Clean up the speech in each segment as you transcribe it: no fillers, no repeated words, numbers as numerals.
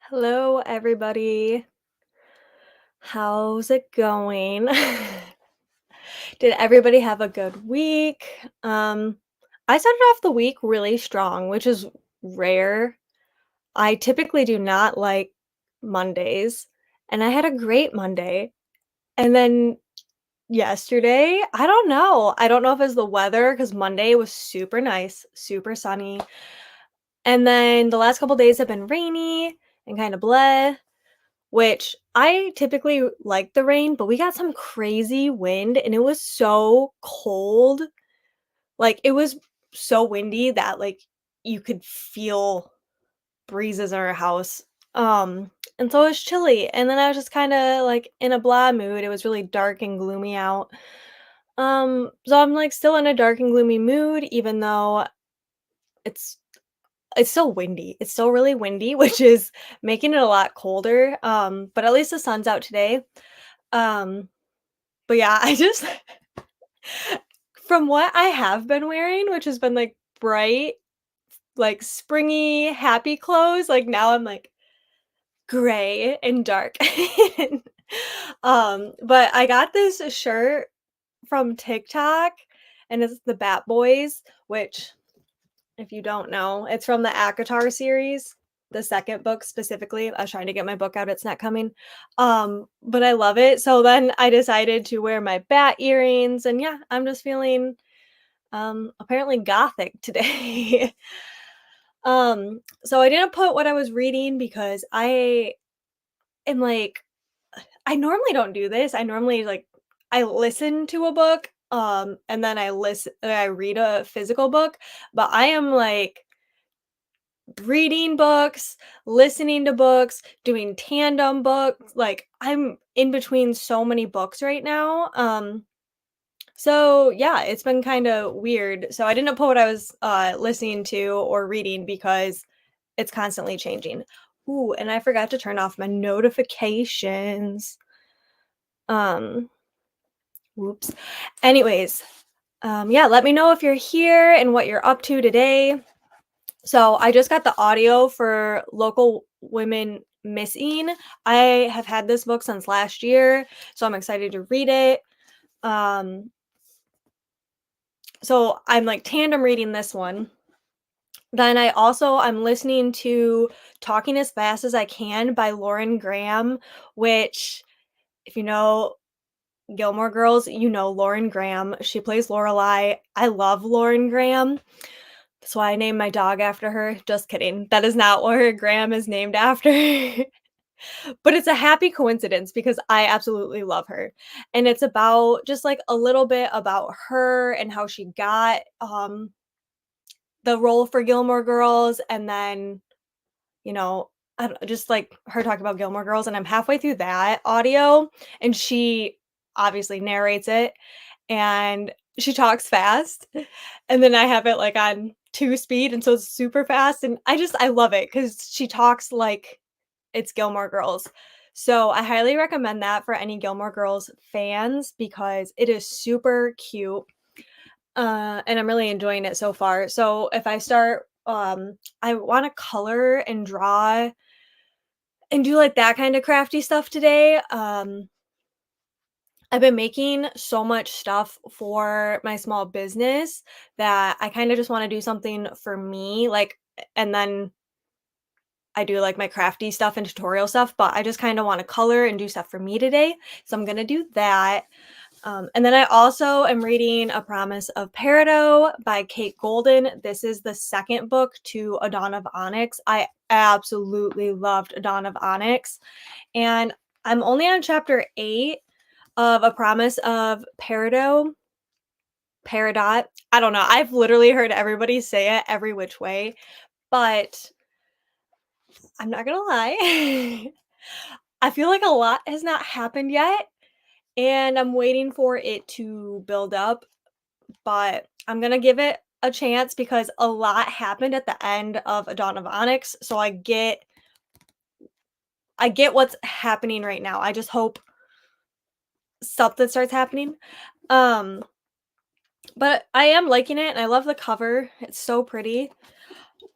Hello, everybody. How's it going? Did everybody have a good week? I started off the week really strong, which is rare. I typically do not like Mondays, and I had a great Monday. And then yesterday, I don't know. I don't know if it's the weather because Monday was super nice, super sunny. And then the last couple days have been rainy and kind of bleh. Which I typically like the rain, but we got some crazy wind and it was so cold. Like, it was so windy that, like, you could feel breezes in our house. And so it was chilly, and then I was just kinda, like, in a blah mood. It was really dark and gloomy out. So I'm, like, still in a dark and gloomy mood even though it's it's still windy. It's still really windy, which is making it a lot colder, but at least the sun's out today. Um, but yeah, I just from what I have been wearing, which has been, like, bright, like, springy, happy clothes, like, now I'm, like, gray and dark. But I got this shirt from TikTok, and it's the Bat Boys, which, if you don't know, it's from the ACOTAR series, the 2nd book specifically. I was trying to get my book out, it's not coming. But I love it, so then I decided to wear my bat earrings, and yeah, I'm just feeling, apparently gothic today. So I didn't put what I was reading because I am, like I normally don't do this, I normally, like I listen to a book, and then I read a physical book, but I am, like, reading books, listening to books, doing tandem books, like, I'm in between so many books right now, so yeah, it's been kinda weird. So I didn't put what I was, listening to or reading because it's constantly changing. Ooh, and I forgot to turn off my notifications. Um, whoops. Anyways, yeah, let me know if you're here and what you're up to today. So I just got the audio for Local Women Missing. I have had this book since last year, so I'm excited to read it. Um, so I'm like tandem reading this one. Then I'm listening to Talking as Fast as I Can by Lauren Graham, which if you know Gilmore Girls, you know Lauren Graham. She plays Lorelai. I love Lauren Graham. That's why I named my dog after her. Just kidding. That is not Laura Graham is named after. But it's a happy coincidence because I absolutely love her. And it's about just like a little bit about her and how she got the role for Gilmore Girls and then, you know, I don't just like her talking about Gilmore Girls and I'm halfway through that audio and she obviously narrates it and she talks fast and then I have it like on 2 speed and so it's super fast and I love it cuz she talks like it's Gilmore Girls. So I highly recommend that for any Gilmore Girls fans because it is super cute. And I'm really enjoying it so far. So if I start I want to color and draw and do like that kind of crafty stuff today. I've been making so much stuff for my small business that I kind of just want to do something for me like and then I do like my crafty stuff and tutorial stuff, but I just kind of want to color and do stuff for me today. So I'm going to do that. And then I also am reading A Promise of Peridot by Kate Golden. This is the second book to A Dawn of Onyx. I absolutely loved A Dawn of Onyx. And I'm only on chapter 8 of A Promise of Peridot. Peridot. I don't know. I've literally heard everybody say it every which way, but I'm not gonna lie. I feel like a lot has not happened yet, and I'm waiting for it to build up, but I'm gonna give it a chance because a lot happened at the end of A Dawn of Onyx, so I get what's happening right now. I just hope something starts happening. Um, but I am liking it and I love the cover. It's so pretty.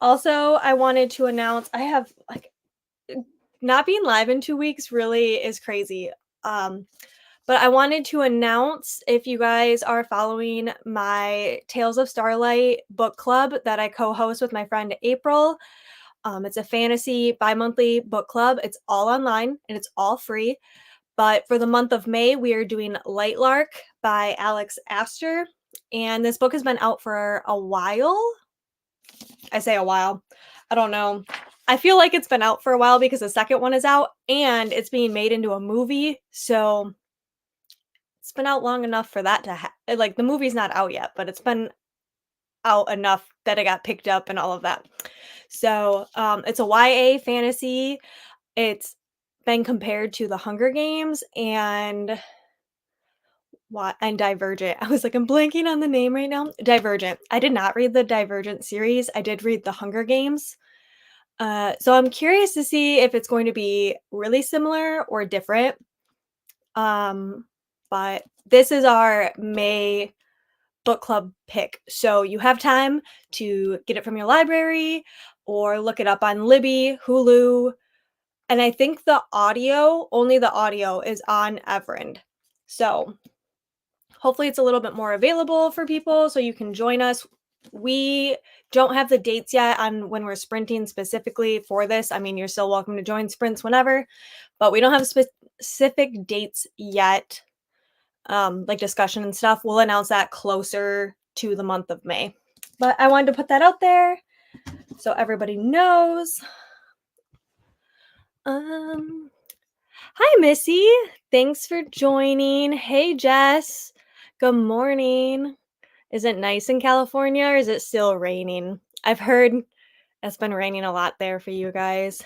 Also, I wanted to announce I have like not being live in 2 weeks really is crazy. Um, but I wanted to announce if you guys are following my Tales of Starlight book club that I co-host with my friend April. It's a fantasy bi-monthly book club. It's all online and it's all free. But for the month of May, we are doing Light Lark by Alex Astor. And this book has been out for a while. I say a while. I don't know. I feel like it's been out for a while because the second one is out and it's being made into a movie. So it's been out long enough for that to like the movie's not out yet, but it's been out enough that it got picked up and all of that. So it's a YA fantasy. It's been compared to the Hunger Games and Divergent. I was like, I'm blanking on the name right now. Divergent. I did not read the Divergent series. I did read the Hunger Games. So I'm curious to see if it's going to be really similar or different. But this is our May book club pick. So you have time to get it from your library or look it up on Libby, Hulu, and I think only the audio is on Everend. So hopefully it's a little bit more available for people so you can join us. We don't have the dates yet on when we're sprinting specifically for this. I mean, you're still welcome to join sprints whenever, but we don't have specific dates yet, like discussion and stuff. We'll announce that closer to the month of May. But I wanted to put that out there so everybody knows. Hi, Missy. Thanks for joining. Hey, Jess. Good morning. Is it nice in California or is it still raining? I've heard it's been raining a lot there for you guys.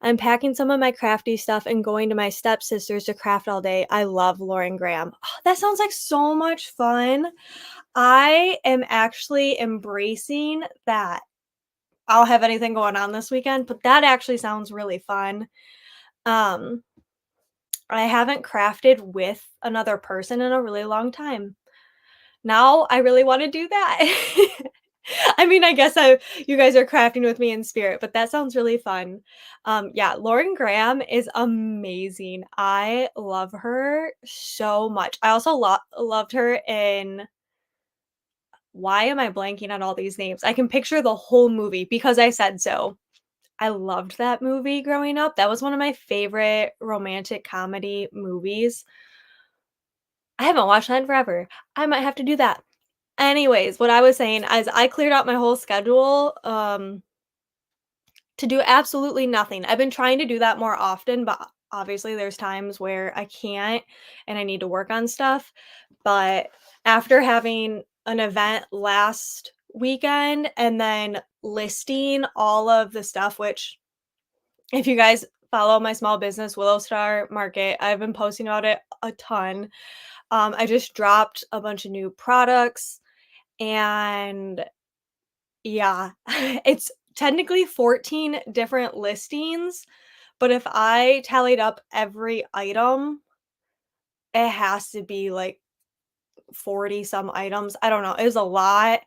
I'm packing some of my crafty stuff and going to my stepsisters to craft all day. I love Lauren Graham. Oh, that sounds like so much fun. I am actually embracing that. I'll have anything going on this weekend, but that actually sounds really fun. Um, I haven't crafted with another person in a really long time. Now I really wanna do that. I mean, I guess you guys are crafting with me in spirit, but that sounds really fun. Yeah, Lauren Graham is amazing. I love her so much. I also loved her in why am I blanking on all these names? I can picture the whole movie, Because I Said So. I loved that movie growing up. That was one of my favorite romantic comedy movies. I haven't watched that in forever. I might have to do that. Anyways, what I was saying is I cleared out my whole schedule, to do absolutely nothing. I've been trying to do that more often, but obviously there's times where I can't and I need to work on stuff. But after having an event last weekend and then listing all of the stuff, which if you guys follow my small business, Willow Star Market, I've been posting about it a ton. I just dropped a bunch of new products and yeah, it's technically 14 different listings, but if I tallied up every item, it has to be like 40 some items. I don't know. It was a lot.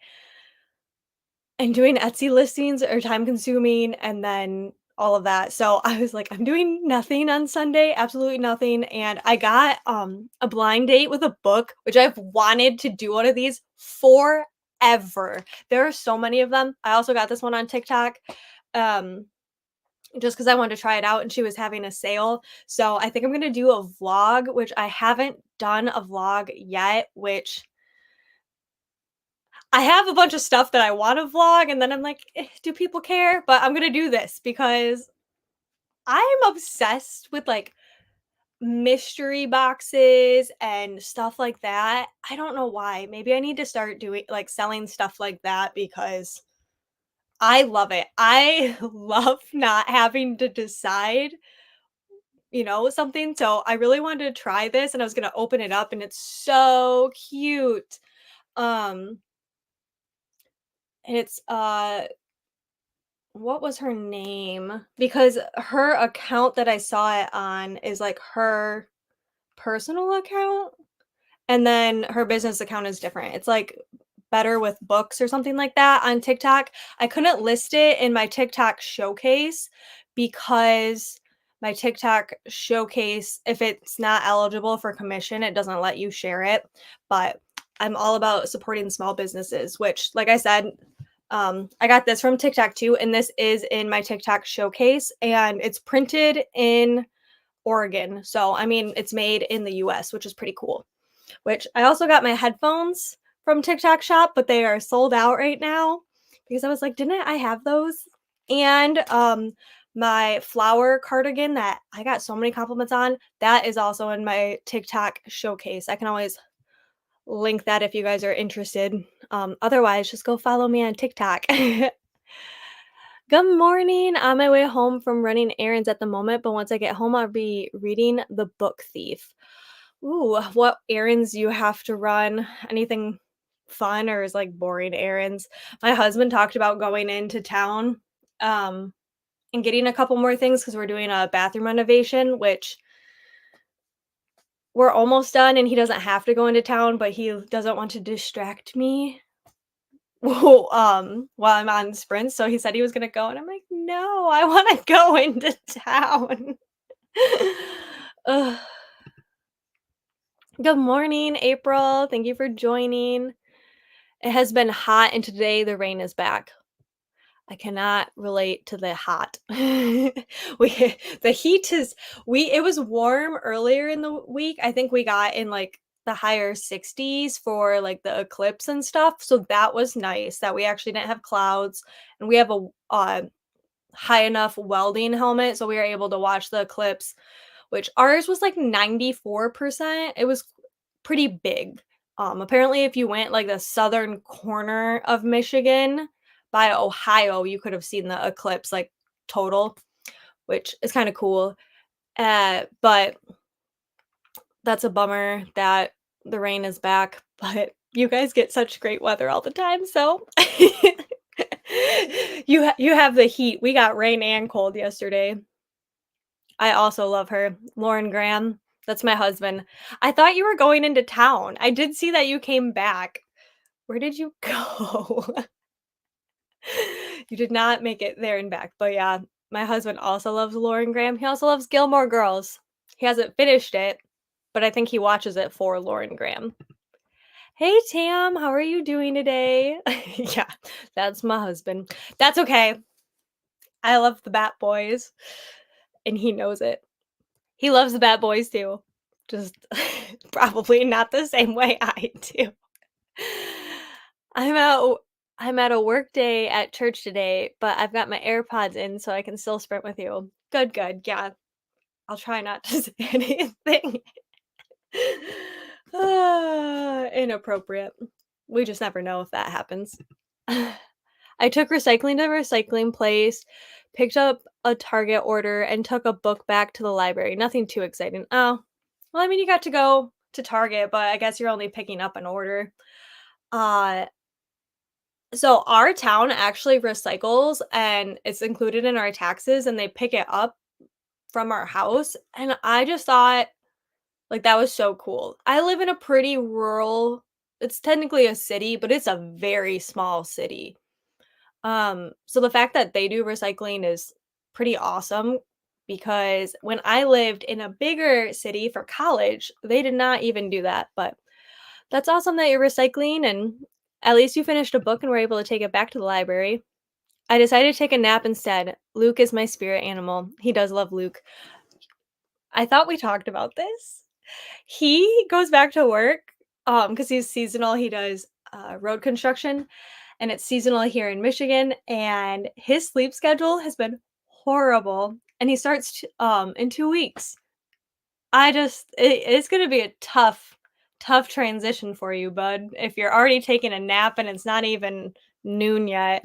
And doing Etsy listings are time consuming and then all of that. So I was like, I'm doing nothing on Sunday, absolutely nothing. And I got a blind date with a book, which I've wanted to do one of these forever. There are so many of them. I also got this one on TikTok. Just because I wanted to try it out and she was having a sale. So I think I'm gonna do a vlog, which I haven't done a vlog yet, which I have a bunch of stuff that I wanna vlog, and then I'm like, "Do people care?" But I'm gonna do this because I am obsessed with, like, mystery boxes and stuff like that. I don't know why. Maybe I need to start doing like, selling stuff like that because I love it. I love not having to decide, something, so I really wanted to try this, and I was gonna open it up, and it's so cute. Um, it's, what was her name? Because her account that I saw it on is, like, her personal account, and then her business account is different. It's, like, Better with Books or something like that on TikTok. I couldn't list it in my TikTok showcase because my TikTok showcase, if it's not eligible for commission, it doesn't let you share it. But I'm all about supporting small businesses, which, like I said, I got this from TikTok too, and this is in my TikTok showcase, and it's printed in Oregon. So, I mean, it's made in the US, which is pretty cool. Which I also got my headphones from TikTok shop, but they are sold out right now because I was like, didn't I have those? And my flower cardigan that I got so many compliments on, that is also in my TikTok showcase. I can always link that if you guys are interested. Otherwise, just go follow me on TikTok. Good morning. On my way home from running errands at the moment, but once I get home, I'll be reading The Book Thief. Ooh, what errands you have to run? Anything fun or is like boring errands? My husband talked about going into town um and getting a couple more things because we're doing a bathroom renovation, which we're almost done and he doesn't have to go into town, but he doesn't want to distract me while I'm on sprints. So he said he was gonna go, and I'm like, no, I want to go into town. Ugh. Good morning, April. Thank you for joining. It has been hot, and today the rain is back. I cannot relate to the hot. The heat is we it was warm earlier in the week. I think we got in like the higher 60s for like the eclipse and stuff. So that was nice that we actually didn't have clouds, and we have a high enough welding helmet so we were able to watch the eclipse, which ours was like 94%. It was pretty big. Apparently, if you went like the southern corner of Michigan by Ohio, you could have seen the eclipse like total, which is kind of cool. But that's a bummer that the rain is back. But you guys get such great weather all the time, so you have the heat. We got rain and cold yesterday. I also love her. Lauren Graham, that's my husband. I thought you were going into town. I did see that you came back. Where did you go? You did not make it there and back. But yeah, my husband also loves Lauren Graham. He also loves Gilmore Girls. He hasn't finished it, but I think he watches it for Lauren Graham. Hey Tam, how are you doing today? Yeah, that's my husband. That's okay. I love the Bat Boys, and he knows it. He loves the Bad Boys too. Just probably not the same way I do. I'm at I'm at a work day at church today, but I've got my AirPods in so I can still sprint with you. Good, good. Yeah. I'll try not to say anything inappropriate. We just never know if that happens. I took recycling to a recycling place, picked up a Target order, and took a book back to the library. Nothing too exciting. Oh, well, I mean, you got to go to Target, but I guess you're only picking up an order. Uh, so our town actually recycles and it's included in our taxes and they pick it up from our house. And I just thought like that was so cool. I live in a pretty rural, it's technically a city, but it's a very small city. So the fact that they do recycling is pretty awesome because when I lived in a bigger city for college, they did not even do that. But that's awesome that you're recycling and at least you finished a book and were able to take it back to the library. I decided to take a nap instead. Luke is my spirit animal. He does love Luke. I thought we talked about this. He goes back to work because he's seasonal. He does road construction and it's seasonal here in Michigan, and his sleep schedule has been horrible, and he starts in 2 weeks. It's gonna be a tough transition for you, bud, if you're already taking a nap and it's not even noon yet.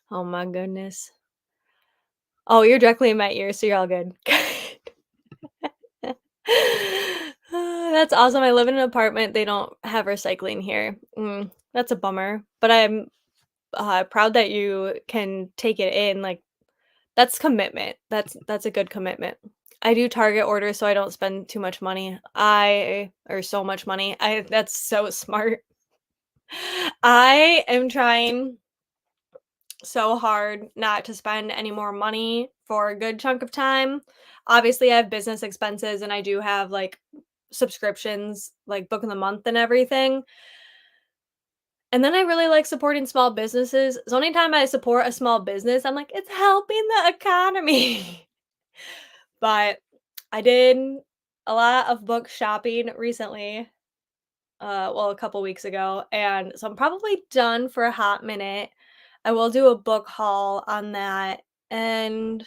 Oh my goodness. Oh, you're directly in my ear, so you're all good. That's awesome. I live in an apartment, they don't have recycling here. That's a bummer, but I'm proud that you can take it in, like, that's commitment. That's a good commitment. I do Target orders so I don't spend too much money. I or so much money. I That's so smart. I am trying so hard not to spend any more money for a good chunk of time. Obviously, I have business expenses and I do have like subscriptions, like Book of the Month and everything. And then I really like supporting small businesses. So anytime I support a small business, I'm like, it's helping the economy. But I did a lot of book shopping recently, well, a couple weeks ago, and so I'm probably done for a hot minute. I will do a book haul on that, and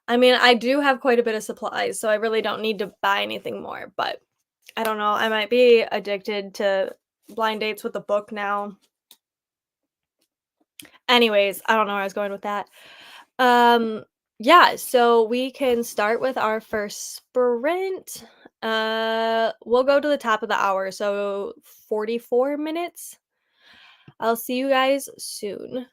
I mean, I do have quite a bit of supplies, so I really don't need to buy anything more, but I don't know, I might be addicted to blind dates with a book now. Anyways, I don't know where I was going with that. Um, yeah, so we can start with our first sprint. We'll go to the top of the hour, so 44 minutes. I'll see you guys soon.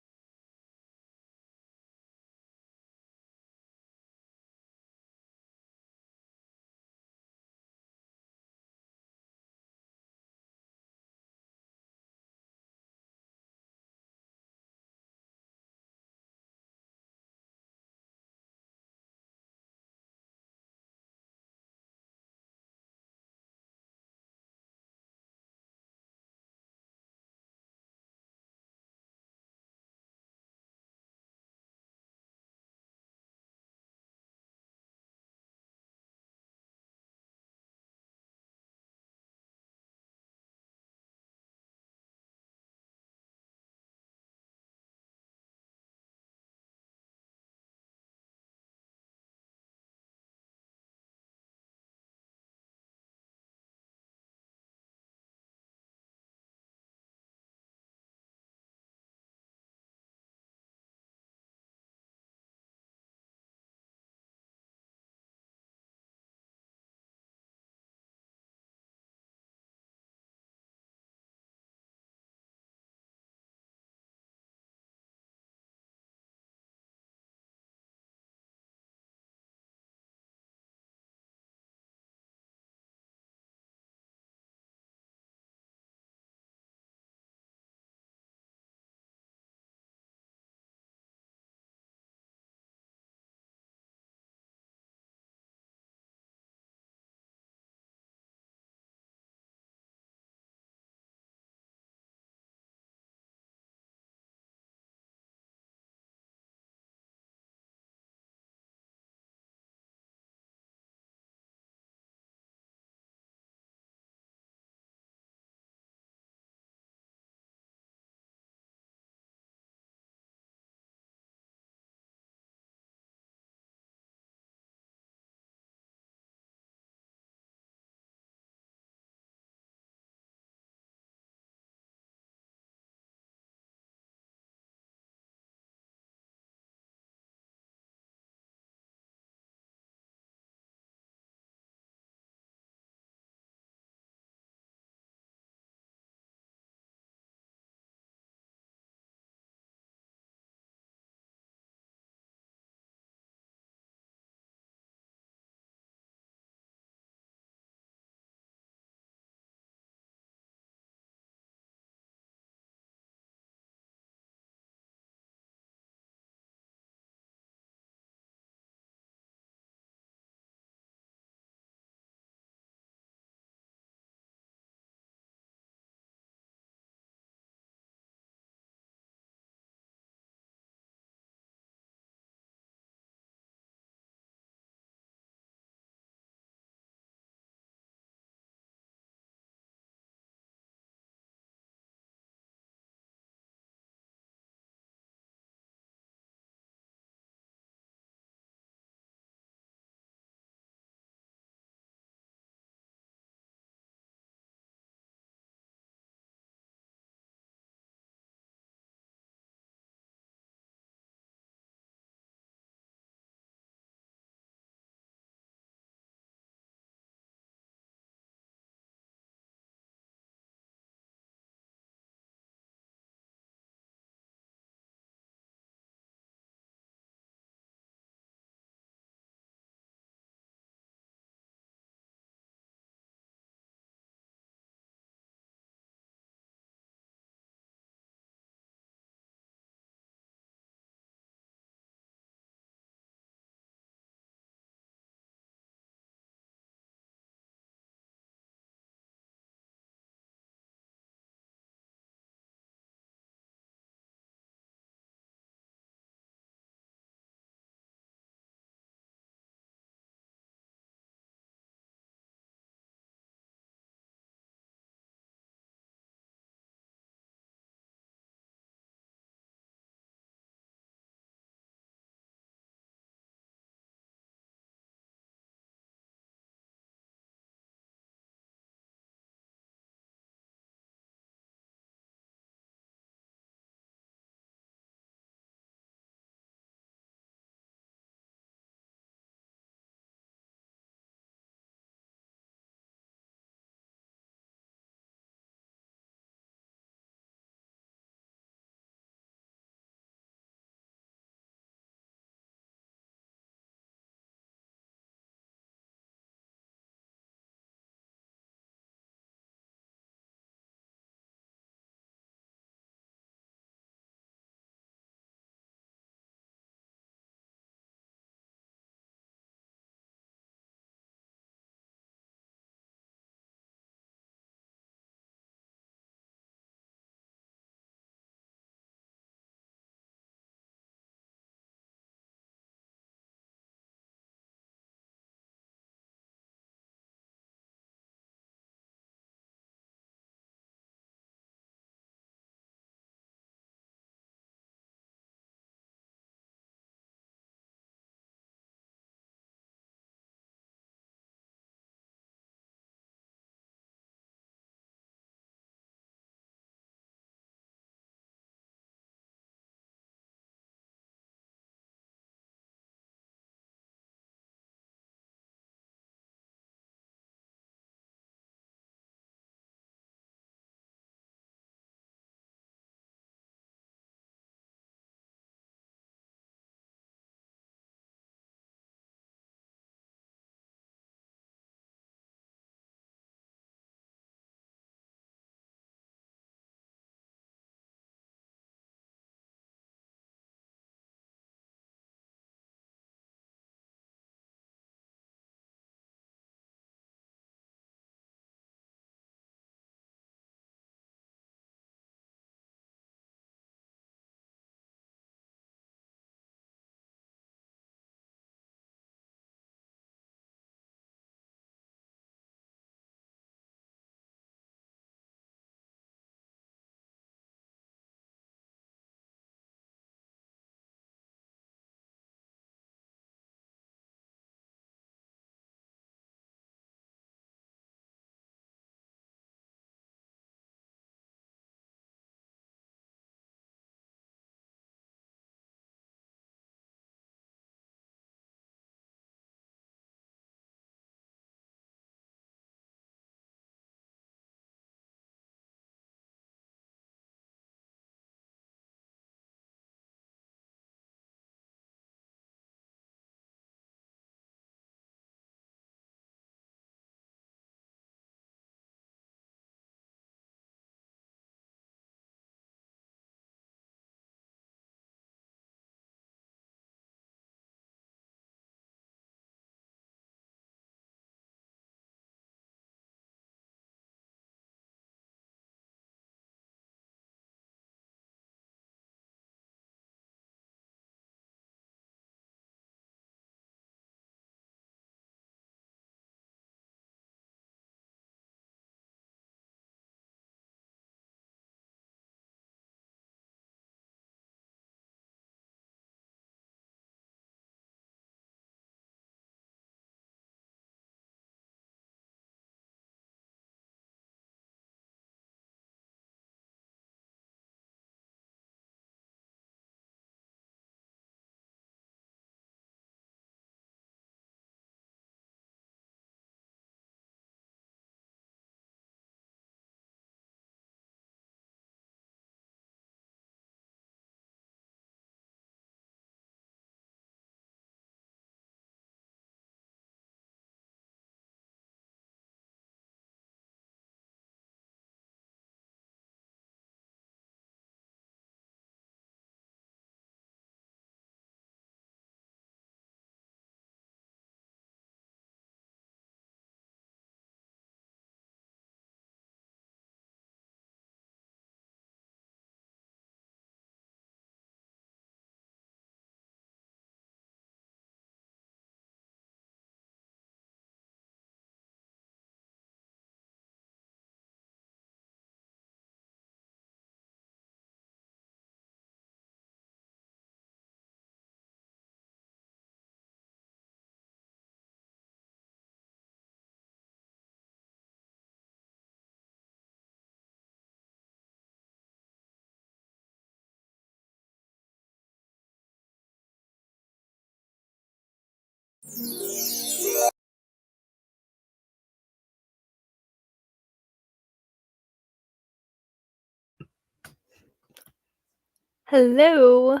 Hello.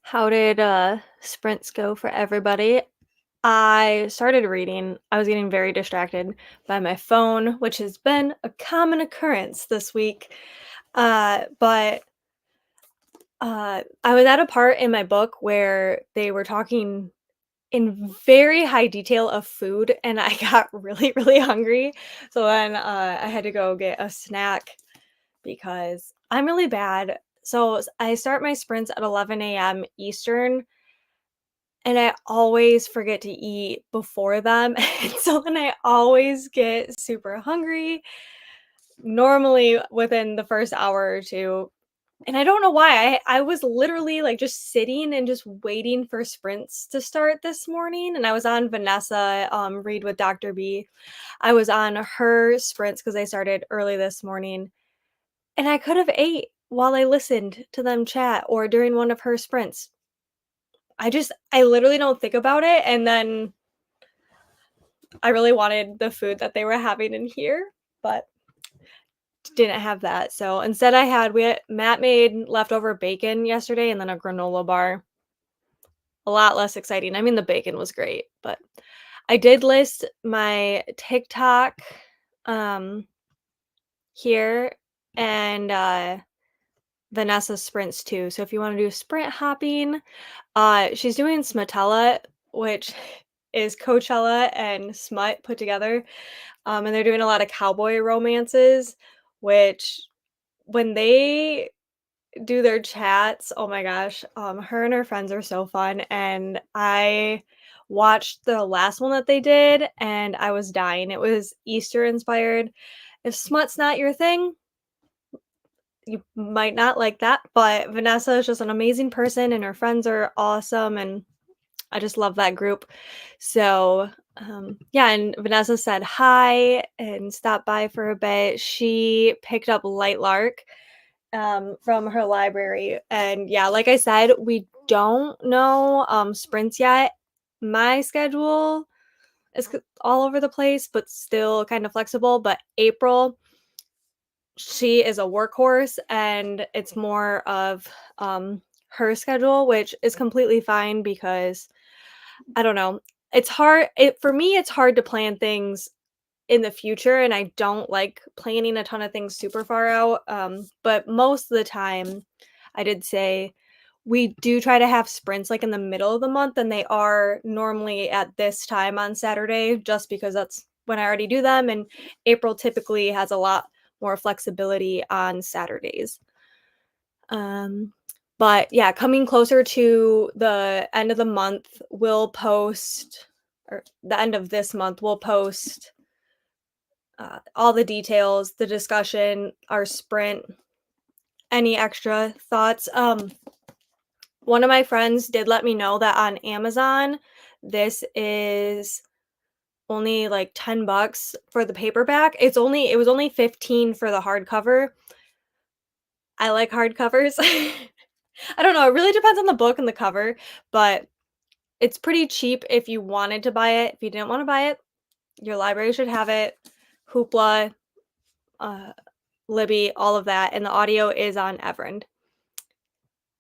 How did sprints go for everybody? I started reading. I was getting very distracted by my phone, which has been a common occurrence this week. But I was at a part in my book where they were talking in very high detail of food, and I got really, really hungry. So then I had to go get a snack because I'm really bad. So I start my sprints at 11 a.m. Eastern, and I always forget to eat before them. And so then I always get super hungry, normally within the first hour or two. And I don't know why. I was literally like just sitting and just waiting for sprints to start this morning. And I was on Vanessa Read with Dr. B. I was on her sprints because I started early this morning. And I could have ate while I listened to them chat or during one of her sprints. I literally don't think about it, and then I really wanted the food that they were having in here, but didn't have that, so instead Matt made leftover bacon yesterday and then a granola bar. A lot less exciting. I mean, the bacon was great, but I did list my TikTok, um, here and, Vanessa's sprints too, so if you wanna do sprint hopping, she's doing Smatella, which is Coachella and Smut put together. And they're doing a lot of cowboy romances, which when they do their chats, oh my gosh, her and her friends are so fun. And I watched the last one that they did and I was dying. It was Easter inspired. If smut's not your thing, you might not like that, but Vanessa is just an amazing person and her friends are awesome and I just love that group. So, yeah, and Vanessa said hi and stopped by for a bit. She picked up Light Lark from her library. And yeah, like I said, we don't know sprints yet. My schedule is all over the place, but still kind of flexible. But April, she is a workhorse and it's more of her schedule, which is completely fine because I don't know. It's hard for me, it's hard to plan things in the future, and I don't like planning a ton of things super far out, but most of the time, I did say we do try to have sprints, like, in the middle of the month, and they are normally at this time on Saturday just because that's when I already do them, and April typically has a lot more flexibility on Saturdays. Um, but yeah, coming closer to the end of the month, we'll post or the end of this month, we'll post all the details, the discussion, our sprint, any extra thoughts. One of my friends did let me know that on Amazon, this is only like 10 bucks for the paperback. It was only 15 for the hardcover. I like hardcovers. I don't know, it really depends on the book and the cover, but it's pretty cheap if you wanted to buy it. If you didn't wanna buy it, your library should have it. Hoopla, uh, Libby, all of that, and the audio is on Everend.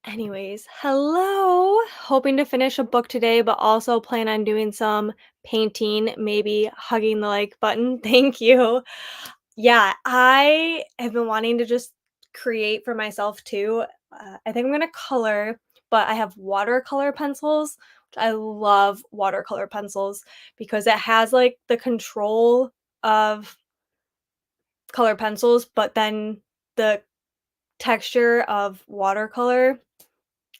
Anyways, hello! Hoping to finish a book today, but also plan on doing some painting, maybe hugging the like button. Thank you. Yeah, I have been wanting to just create for myself too. I think I'm gonna color, but I have watercolor pencils. Which I love watercolor pencils because it has like the control of color pencils, but then the texture of watercolor.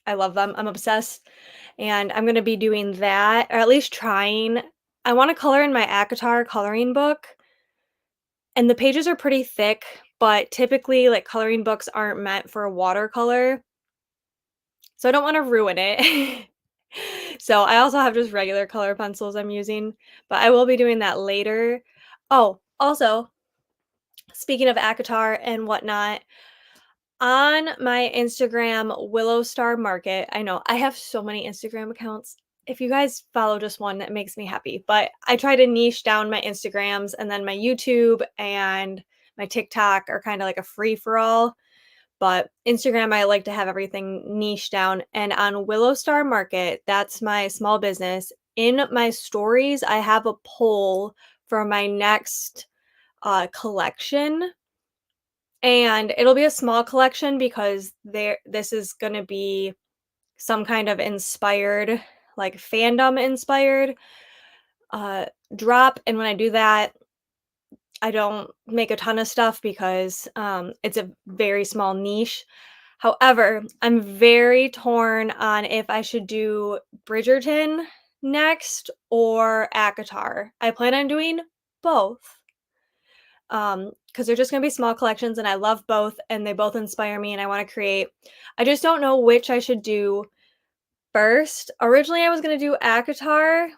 I love them. I'm obsessed. And I'm gonna be doing that, or at least trying. I want to color in my ACOTAR coloring book, and the pages are pretty thick, but typically, like, coloring books aren't meant for watercolor, so I don't wanna ruin it. So, I also have just regular color pencils I'm using, but I will be doing that later. Oh, also, speaking of ACOTAR and whatnot, on my Instagram, Willow Star Market, I know I have so many Instagram accounts. If you guys follow just one, that makes me happy. But I try to niche down my Instagrams, and then my YouTube and my TikTok are kind of like a free for all. But Instagram, I like to have everything niche down, and on Willow Star Market, that's my small business. In my stories, I have a poll for my next, collection, and it'll be a small collection because this is gonna be some kind of inspired, like, fandom inspired, uh, drop, and when I do that, I don't make a ton of stuff because, it's a very small niche. However, I'm very torn on if I should do Bridgerton next or ACOTAR. I plan on doing both, because 'cause they're just gonna be small collections, and I love both, and they both inspire me, and I wanna create. I just don't know which I should do first. Originally, I was gonna do ACOTAR,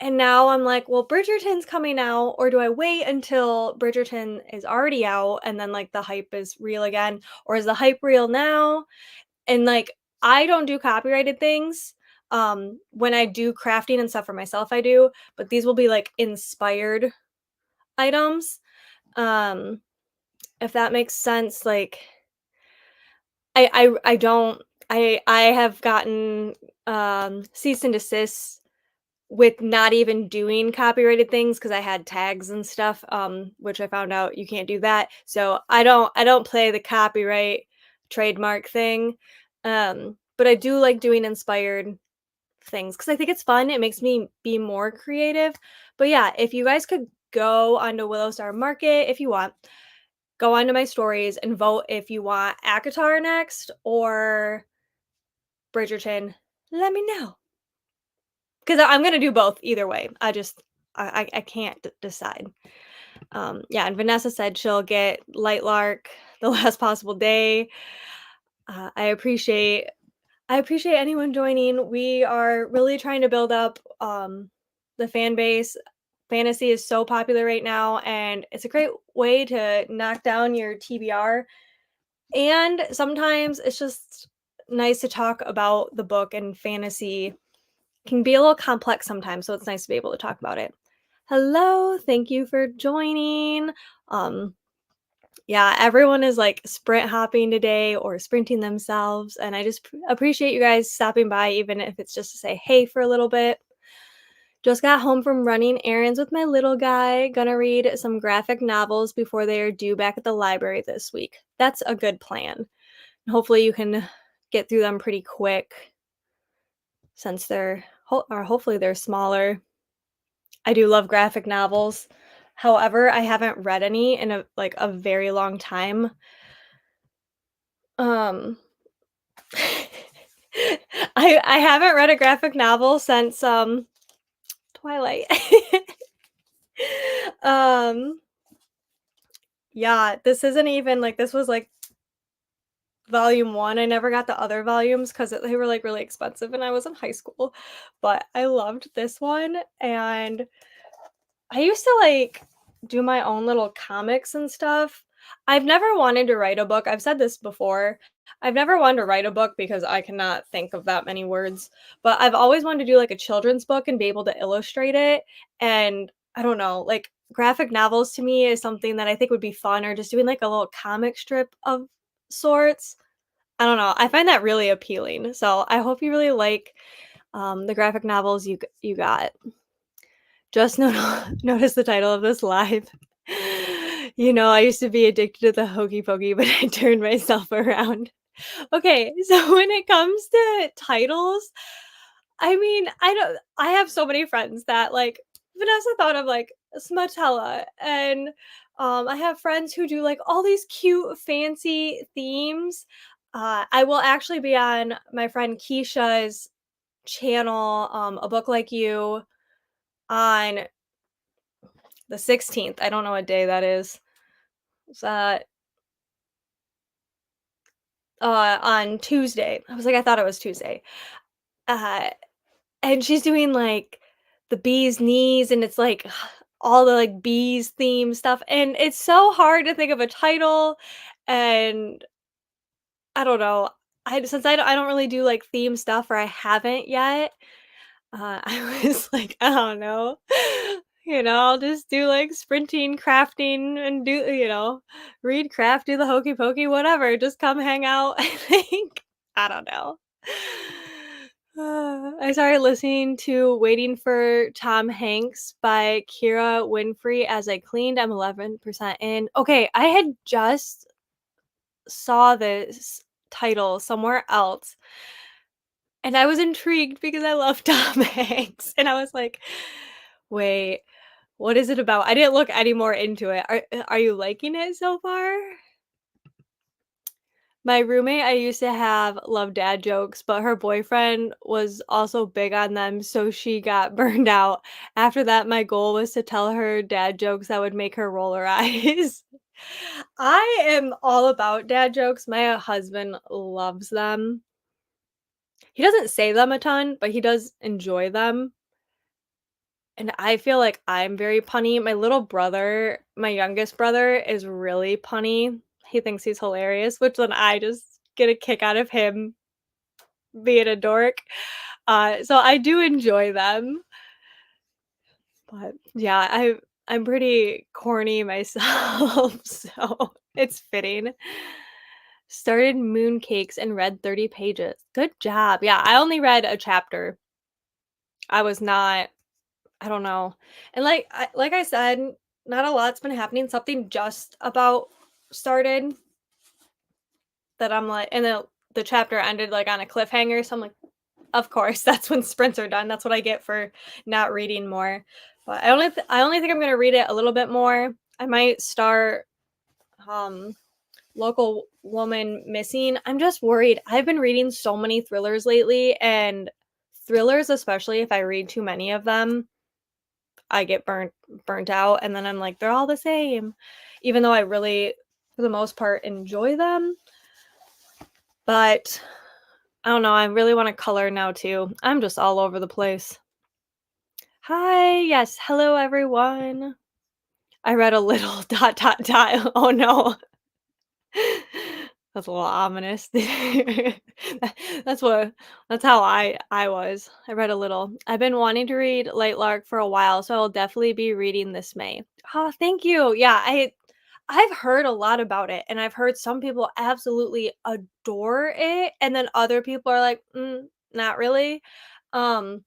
and now I'm like, "Well, Bridgerton's coming out, or do I wait until Bridgerton is already out and then, like, the hype is real again? Or is the hype real now?" And, like, I don't do copyrighted things. When I do crafting and stuff for myself, I do, but these will be, like, inspired items, um, if that makes sense, like, I don't I have gotten, cease and desist with not even doing copyrighted things because I had tags and stuff, which I found out you can't do that, so I don't play the copyright trademark thing, but I do like doing inspired things because I think it's fun, it makes me be more creative, but yeah, if you guys could go onto Willow Star Market if you want, go onto my stories and vote if you want ACOTAR next or Bridgerton, let me know. 'Cause I'm gonna do both either way. I can't decide. Yeah, and Vanessa said she'll get Light Lark the last possible day. Uh, I appreciate I appreciate anyone joining. We are really trying to build up, the fan base. Fantasy is so popular right now, and it's a great way to knock down your TBR, and sometimes it's just nice to talk about the book, and fantasy can be a little complex sometimes, so it's nice to be able to talk about it. Hello, thank you for joining. Um, yeah, everyone is like sprint hopping today or sprinting themselves, and I just appreciate you guys stopping by, even if it's just to say hey for a little bit. Just got home from running errands with my little guy. Gonna read some graphic novels before they are due back at the library this week. That's a good plan. Hopefully, you can get through them pretty quick since or hopefully they're smaller. I do love graphic novels. However, I haven't read any in a very long time. Um, I haven't read a graphic novel since, Twilight. Um, yeah, this isn't even this was, volume 1. I never got the other volumes because they were, really expensive and I was in high school, but I loved this one, and I used to do my own little comics and stuff. I've never wanted to write a book. I've said this before. I've never wanted to write a book because I cannot think of that many words, but I've always wanted to do a children's book and be able to illustrate it. And I don't know, graphic novels to me is something that I think would be fun, or just doing a little comic strip of sorts. I don't know. I find that really appealing. So I hope you really like the graphic novels you got. Just notice the title of this live. I used to be addicted to the Hokey Pokey, but I turned myself around. Okay, so when it comes to titles, I mean, I have so many friends that Vanessa thought of Smatella, and I have friends who do all these cute fancy themes. I will actually be on my friend Keisha's channel, A Book Like You, on the 16th. I don't know what day that is. It's, on Tuesday. I was like, I thought it was Tuesday. Uh, and she's doing, the bee's knees, and it's, all the, bees theme stuff, and it's so hard to think of a title, and I don't know. Since I don't really do, theme stuff, or I haven't yet, I was like, I don't know. I'll just do, like, sprinting, crafting, and read, craft, do the hokey pokey, whatever, just come hang out, I think. I don't know. I started listening to Waiting for Tom Hanks by Kira Winfrey as I cleaned. I'm 11% in. Okay, I had just saw this title somewhere else, and I was intrigued because I love Tom Hanks, and I was like, "Wait, what is it about?" I didn't look any more into it. Are you liking it so far? My roommate I used to have loved dad jokes, but her boyfriend was also big on them, so she got burned out. After that, my goal was to tell her dad jokes that would make her roll her eyes. I am all about dad jokes. My husband loves them. He doesn't say them a ton, but he does enjoy them. And I feel like I'm very punny. My little brother, my youngest brother, is really punny. He thinks he's hilarious, which then I just get a kick out of him being a dork. So I do enjoy them, but yeah, I'm pretty corny myself, so it's fitting. Started mooncakes and read 30 pages. Good job. Yeah, I only read a chapter. I was not I don't know. And like I said, not a lot's been happening. Something just about started that I'm like, and the chapter ended like on a cliffhanger. So I'm like, of course, that's when sprints are done. That's what I get for not reading more. But I only think I'm gonna read it a little bit more. I might start um Local Woman Missing. I'm just worried. I've been reading so many thrillers lately, and thrillers, especially if I read too many of them, I get burnt out, and then I'm like, "They're all the same," even though I really, for the most part, enjoy them, but I don't know, I really wanna color now too. I'm just all over the place. Hi, yes, hello, everyone. I read a little dot, dot, dot. Oh, no. That's a little ominous. That's what that's how I was. I read a little. I've been wanting to read Light Lark for a while, so I'll definitely be reading this May. Oh, thank you. Yeah, I've heard a lot about it, and I've heard some people absolutely adore it, and then other people are like, not really. Um,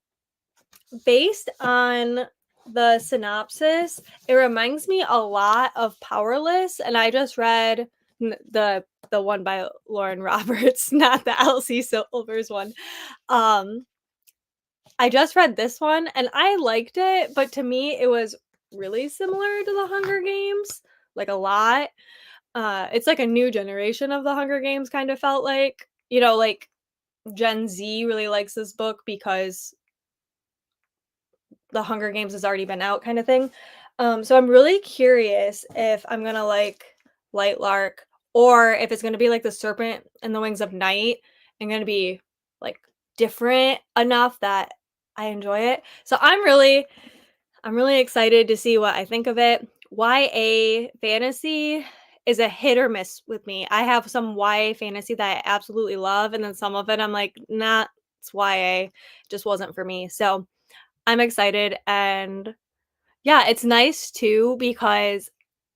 Based on the synopsis, it reminds me a lot of Powerless, and I just read the one by Lauren Roberts, not the Elsie Silvers one. Um, I just read this one and I liked it, but to me it was really similar to the Hunger Games, like a lot. It's like a new generation of the Hunger Games kind of felt like. Like Gen Z really likes this book because the Hunger Games has already been out kind of thing. So I'm really curious if I'm gonna like Light Lark or if it's gonna be like The Serpent and the Wings of Night and gonna be like different enough that I enjoy it. So I'm really excited to see what I think of it. YA fantasy is a hit or miss with me. I have some YA fantasy that I absolutely love, and then some of it I'm like, nah, it's YA. Just wasn't for me. So I'm excited, and yeah, it's nice too because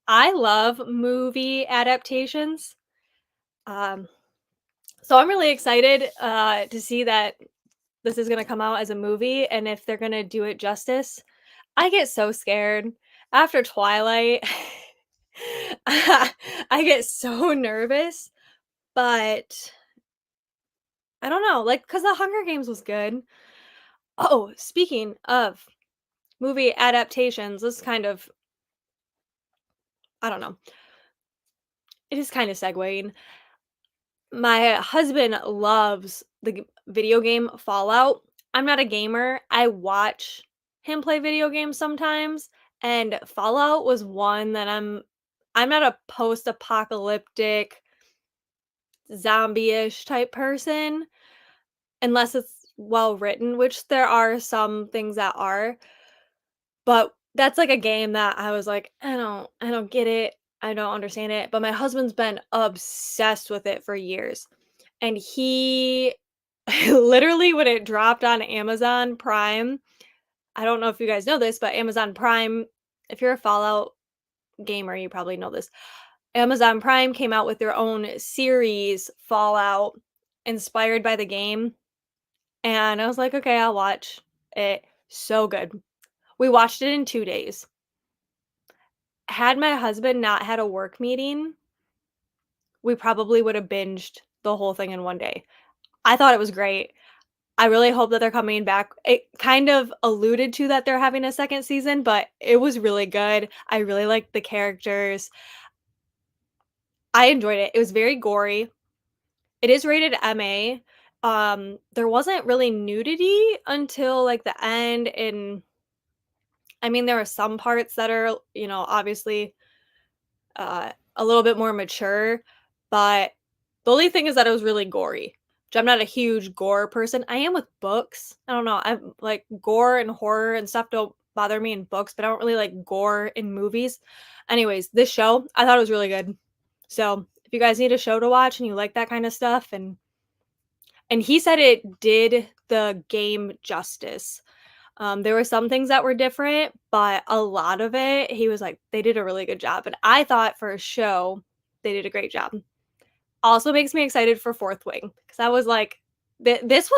I love movie adaptations. Um, so I'm really excited to see that this is gonna come out as a movie, and if they're gonna do it justice. I get so scared after Twilight. I get so nervous, but I don't know, like, cause The Hunger Games was good. Oh, speaking of movie adaptations, this kind of I don't know. It is kind of segueing. My husband loves the video game Fallout. I'm not a gamer. I watch him play video games sometimes, and Fallout was one that I'm not a post-apocalyptic zombie-ish type person unless it's well written, which there are some things that are. But that's like a game that I was like, I don't get it. I don't understand it." But my husband's been obsessed with it for years. And he literally when it dropped on Amazon Prime, I don't know if you guys know this, but Amazon Prime, if you're a Fallout gamer, you probably know this. Amazon Prime came out with their own series, Fallout, inspired by the game, and I was like, "Okay, I'll watch it." So good. We watched it in 2 days. Had my husband not had a work meeting, we probably would have binged the whole thing in 1 day. I thought it was great. I really hope that they're coming back. It kind of alluded to that they're having a second season, but it was really good. I really liked the characters. I enjoyed it. It was very gory. It is rated MA. There wasn't really nudity until, like, the end, and, I mean, there were some parts that are, obviously, a little bit more mature, but the only thing is that it was really gory, which I'm not a huge gore person. I am with books. I don't know. I'm like gore and horror and stuff don't bother me in books, but I don't really like gore in movies. Anyways, this show, I thought it was really good. So if you guys need a show to watch and you like that kind of stuff, and he said it did the game justice. There were some things that were different, but a lot of it, he was like, they did a really good job. And I thought for a show, they did a great job. Also makes me excited for Fourth Wing because I was like, this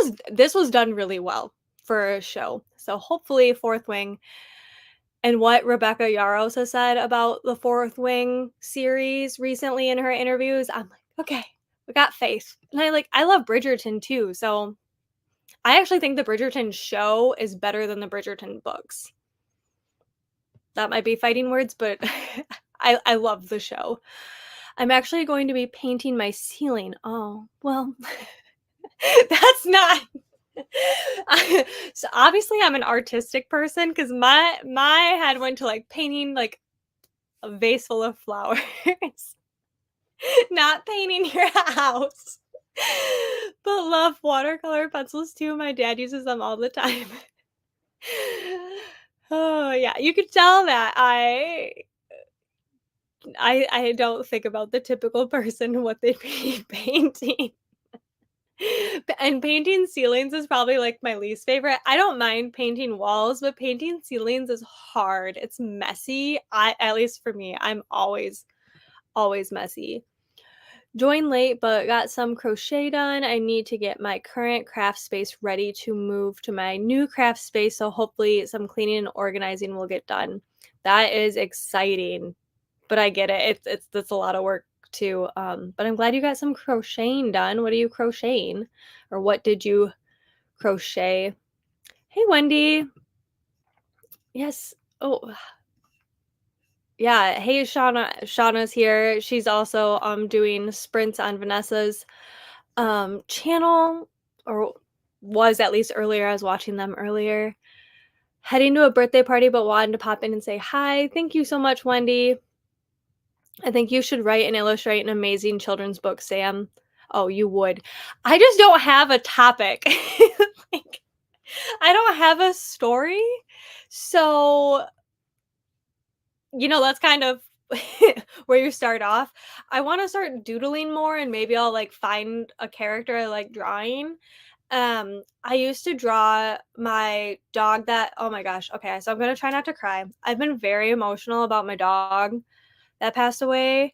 was done really well for a show. So hopefully Fourth Wing and what Rebecca Yarros has said about the Fourth Wing series recently in her interviews, I'm like, okay, we got faith. And I love Bridgerton too. So I actually think the Bridgerton show is better than the Bridgerton books. That might be fighting words, but I love the show. I'm actually going to be painting my ceiling. Oh, well, that's not so obviously I'm an artistic person because my head went to like painting like a vase full of flowers, not painting your house. But love watercolor pencils too. My dad uses them all the time. Oh yeah, you could tell that I don't think about the typical person what they'd be painting. And painting ceilings is probably, like, my least favorite. I don't mind painting walls, but painting ceilings is hard. It's messy. I At least for me, I'm always messy. Joined late, but got some crochet done. I need to get my current craft space ready to move to my new craft space, so hopefully some cleaning and organizing will get done. That is exciting, but I get it. It's that's a lot of work too. But I'm glad you got some crocheting done. What are you crocheting? Or what did you crochet? Hey, Wendy. Yes. Oh, yeah. Hey, Shauna. Shauna's here. She's also doing sprints on Vanessa's channel, or was at least earlier. I was watching them earlier. Heading to a birthday party, but wanted to pop in and say hi. Thank you so much, Wendy. I think you should write and illustrate an amazing children's book, Sam. Oh, you would. I just don't have a topic. Like, I don't have a story. So, that's kind of where you start off. I want to start doodling more and maybe I'll like find a character I like drawing. I used to draw my dog that, oh my gosh. Okay, so I'm going to try not to cry. I've been very emotional about my dog that passed away.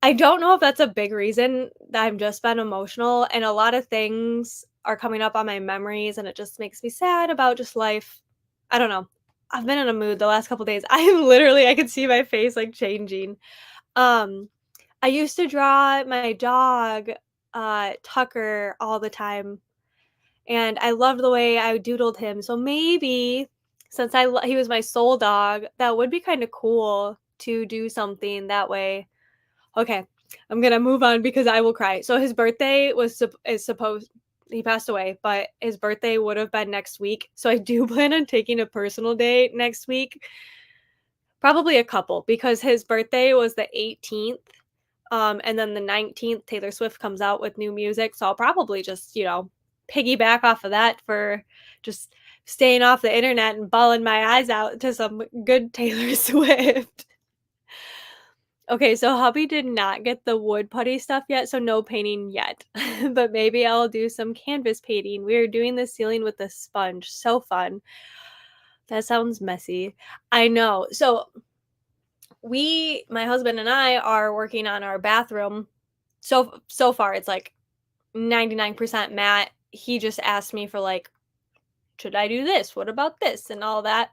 I don't know if that's a big reason that I've just been emotional, and a lot of things are coming up on my memories, and it just makes me sad about just life. I don't know. I've been in a mood the last couple days. I could see my face like changing. Um, I used to draw my dog, Tucker, all the time, and I loved the way I doodled him. So maybe since he was my soul dog, that would be kind of cool to do something that way. Okay, I'm gonna move on because I will cry. So his birthday is supposed he passed away, but his birthday would have been next week. So I do plan on taking a personal day next week. Probably a couple because his birthday was the 18th. And then the 19th, Taylor Swift comes out with new music. So I'll probably just, piggyback off of that for just staying off the internet and bawling my eyes out to some good Taylor Swift. Okay, so hubby did not get the wood putty stuff yet, so no painting yet. But maybe I'll do some canvas painting. We are doing the ceiling with a sponge. So fun. That sounds messy. I know. So my husband and I are working on our bathroom. So far it's like 99% Matt. He just asked me for like, should I do this? What about this? And all that.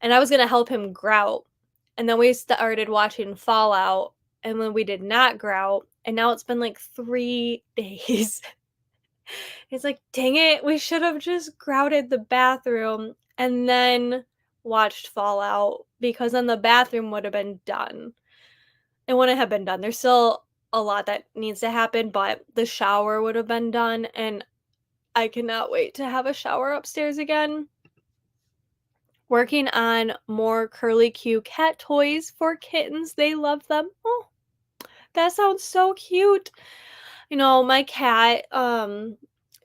And I was gonna help him grout. And then we started watching Fallout, and then we did not grout. And now it's been like 3 days. It's like, dang it, we should have just grouted the bathroom and then watched Fallout because then the bathroom would have been done. It wouldn't have been done. There's still a lot that needs to happen, but the shower would have been done, and I cannot wait to have a shower upstairs again. Working on more curly Q cat toys for kittens. They love them. Oh, that sounds so cute. My cat,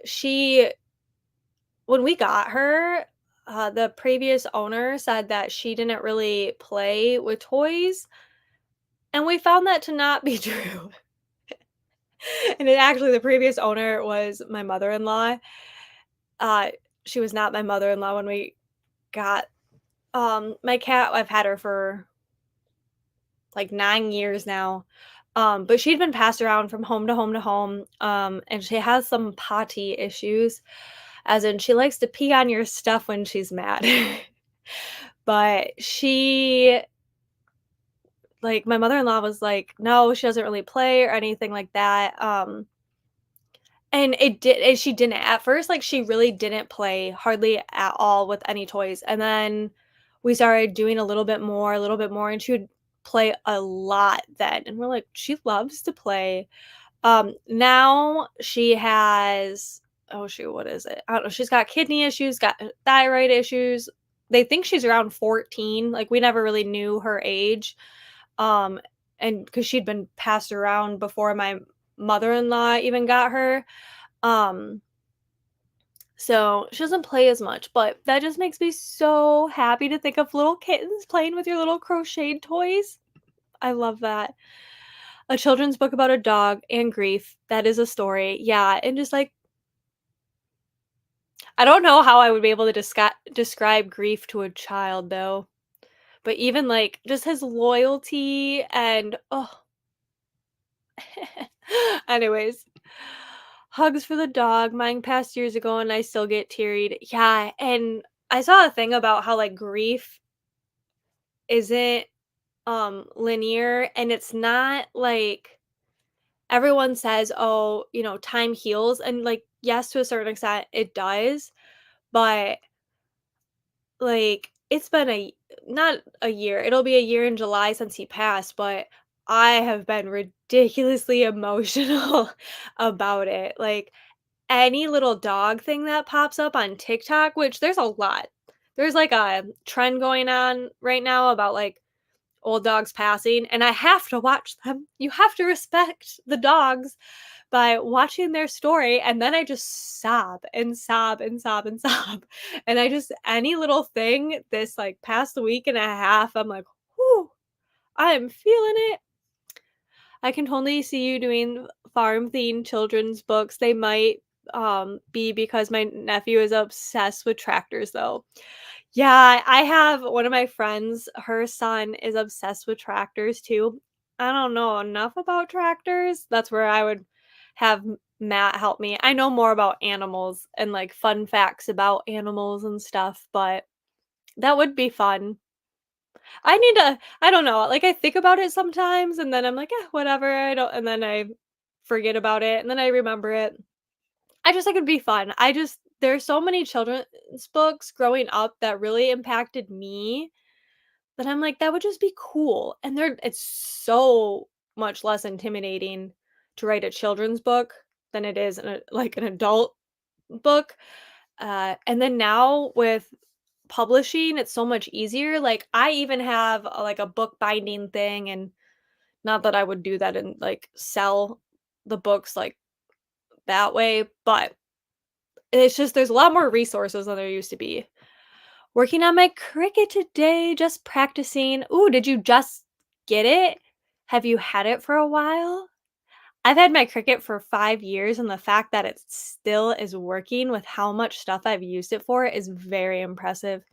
she when we got her, the previous owner said that she didn't really play with toys, and we found that to not be true. And the previous owner was my mother-in-law. Uh, she was not my mother-in-law when we got, my cat. I've had her for, like, 9 years now, but she'd been passed around from home to home to home, and she has some potty issues, as in she likes to pee on your stuff when she's mad. But my mother-in-law was like, "No, she doesn't really play or anything like that," and she didn't. At first, like, she really didn't play hardly at all with any toys, and then we started doing a little bit more, and she would play a lot then, and we're like, "She loves to play." Now she has oh, shoot, what is it? I don't know, she's got kidney issues, got, thyroid issues. They think she's around 14, like, we never really knew her age, um, and because 'cause she'd been passed around before my mother-in-law even got her, um, so she doesn't play as much, but that just makes me so happy to think of little kittens playing with your little crocheted toys. I love that. A children's book about a dog and grief, that is a story, yeah, and just, like, I don't know how I would be able to describe grief to a child, though, but even, like, just his loyalty and oh. Anyways, hugs for the dog, mine passed years ago, and I still get tearied. Yeah, and I saw a thing about how, like, grief isn't, linear, and it's not like everyone says, "Oh, time heals," and, like, yes, to a certain extent, it does, but, like, it's been not a year, it'll be a year in July since he passed, but I have been ridiculously emotional about it, like, any little dog thing that pops up on TikTok, which there's a lot. There's, like, a trend going on right now about, like, old dogs passing, and I have to watch them. You have to respect the dogs by watching their story, and then I just sob and sob and sob and sob. And I just any little thing this, like, past week and a half, I'm like, "Whew, I am feeling it." I can totally see you doing farm-themed children's books. They might, be because my nephew is obsessed with tractors, though. Yeah, I have one of my friends, her son is obsessed with tractors too. I don't know enough about tractors. That's where I would have Matt help me. I know more about animals and like fun facts about animals and stuff, but that would be fun. I don't know, like I think about it sometimes and then I'm like, whatever. I don't, and then I forget about it and then I remember it. I just think it'd be fun. There's so many children's books growing up that really impacted me that I'm like, that would just be cool. And it's so much less intimidating to write a children's book than it is like an adult book. And then now with publishing, it's so much easier. Like I even have like a book binding thing, and not that I would do that and like sell the books like that way, but it's just there's a lot more resources than there used to be. Working on my cricket today, just practicing. Ooh, did you just get it? Have you had it for a while? I've had my cricket for 5 years, and the fact that it still is working with how much stuff I've used it for is very impressive.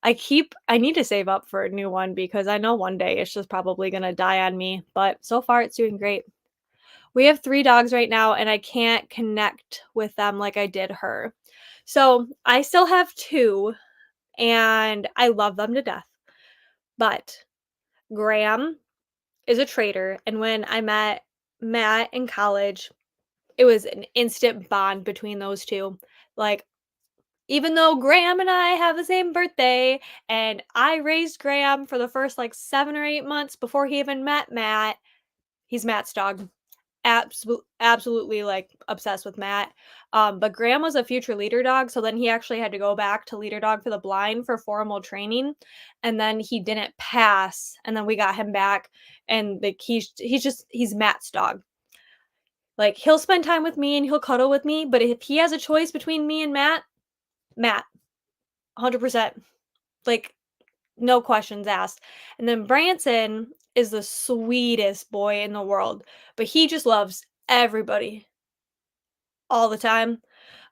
I need to save up for a new one because I know one day it's just probably gonna die on me, but so far it's doing great. We have 3 dogs right now, and I can't connect with them like I did her. So, I still have 2, and I love them to death, but Graham is a traitor, and when I met Matt in college, it was an instant bond between those 2. Like, even though Graham and I have the same birthday, and I raised Graham for the first, like, 7 or 8 months before he even met Matt, he's Matt's dog. Absolutely, like, obsessed with Matt. But Graham was a future leader dog, so then he actually had to go back to leader dog for the blind for formal training, and then he didn't pass, and then we got him back, and, like, he's Matt's dog. Like, he'll spend time with me and he'll cuddle with me, but if he has a choice between me and Matt, Matt, 100%. Like, no questions asked. And then Branson is the sweetest boy in the world, but he just loves everybody all the time.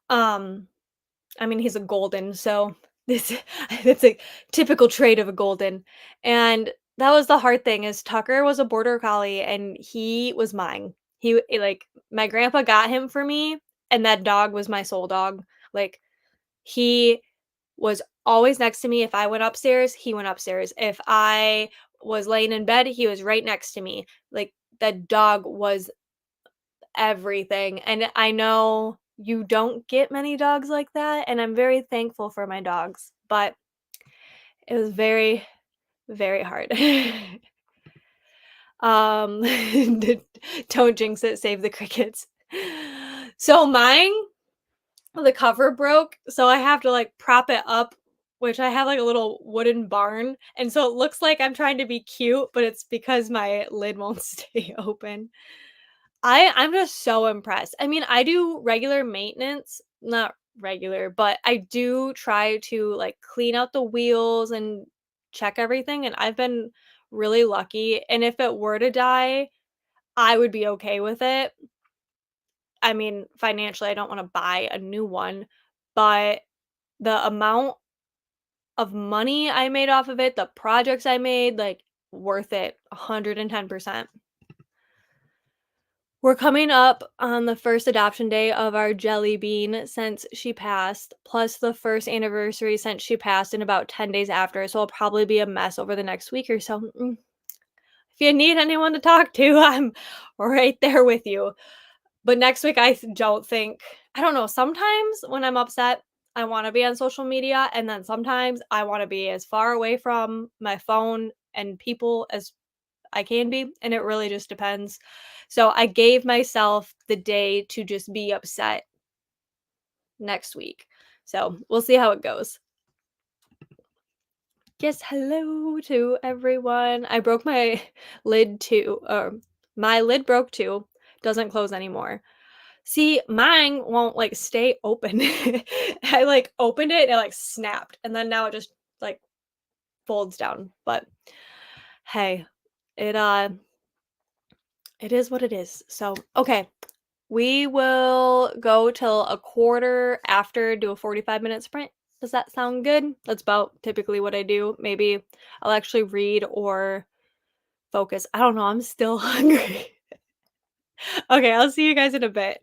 Um, I mean, he's a golden, so this it's a typical trait of a golden. And that was the hard thing is Tucker was a border collie and he was mine. Like my grandpa got him for me and that dog was my soul dog. Like he was always next to me. If I went upstairs, he went upstairs. If I was laying in bed, he was right next to me. Like that dog was everything. And I know you don't get many dogs like that, and I'm very thankful for my dogs, but it was very, very hard. Um, don't jinx it, save the crickets. So mine, the cover broke, so I have to like prop it up, which I have like a little wooden barn, and so it looks like I'm trying to be cute, but it's because my lid won't stay open. I'm just so impressed. I mean, I do regular maintenance, not regular, but I do try to like clean out the wheels and check everything, and I've been really lucky. And if it were to die, I would be okay with it. I mean, financially, I don't want to buy a new one, but the amount of money I made off of it, the projects I made, like worth it 110%. We're coming up on the first adoption day of our jelly bean since she passed, plus the first anniversary since she passed in about 10 days after, so it'll probably be a mess over the next week or so. If you need anyone to talk to, I'm right there with you. But next week, don't think I don't know, sometimes when I'm upset, I wanna be on social media, and then sometimes I wanna be as far away from my phone and people as I can be, and it really just depends. So I gave myself the day to just be upset next week. So we'll see how it goes. Yes, hello to everyone. I broke my lid too. My lid broke too. Doesn't close anymore. See, mine won't like stay open. I like opened it and it like snapped, and then now it just like folds down. But hey, it it is what it is. So okay, we will go till a quarter after, do a 45-minute sprint. Does that sound good? That's about typically what I do. Maybe I'll actually read or focus. I don't know. I'm still hungry. Okay, I'll see you guys in a bit.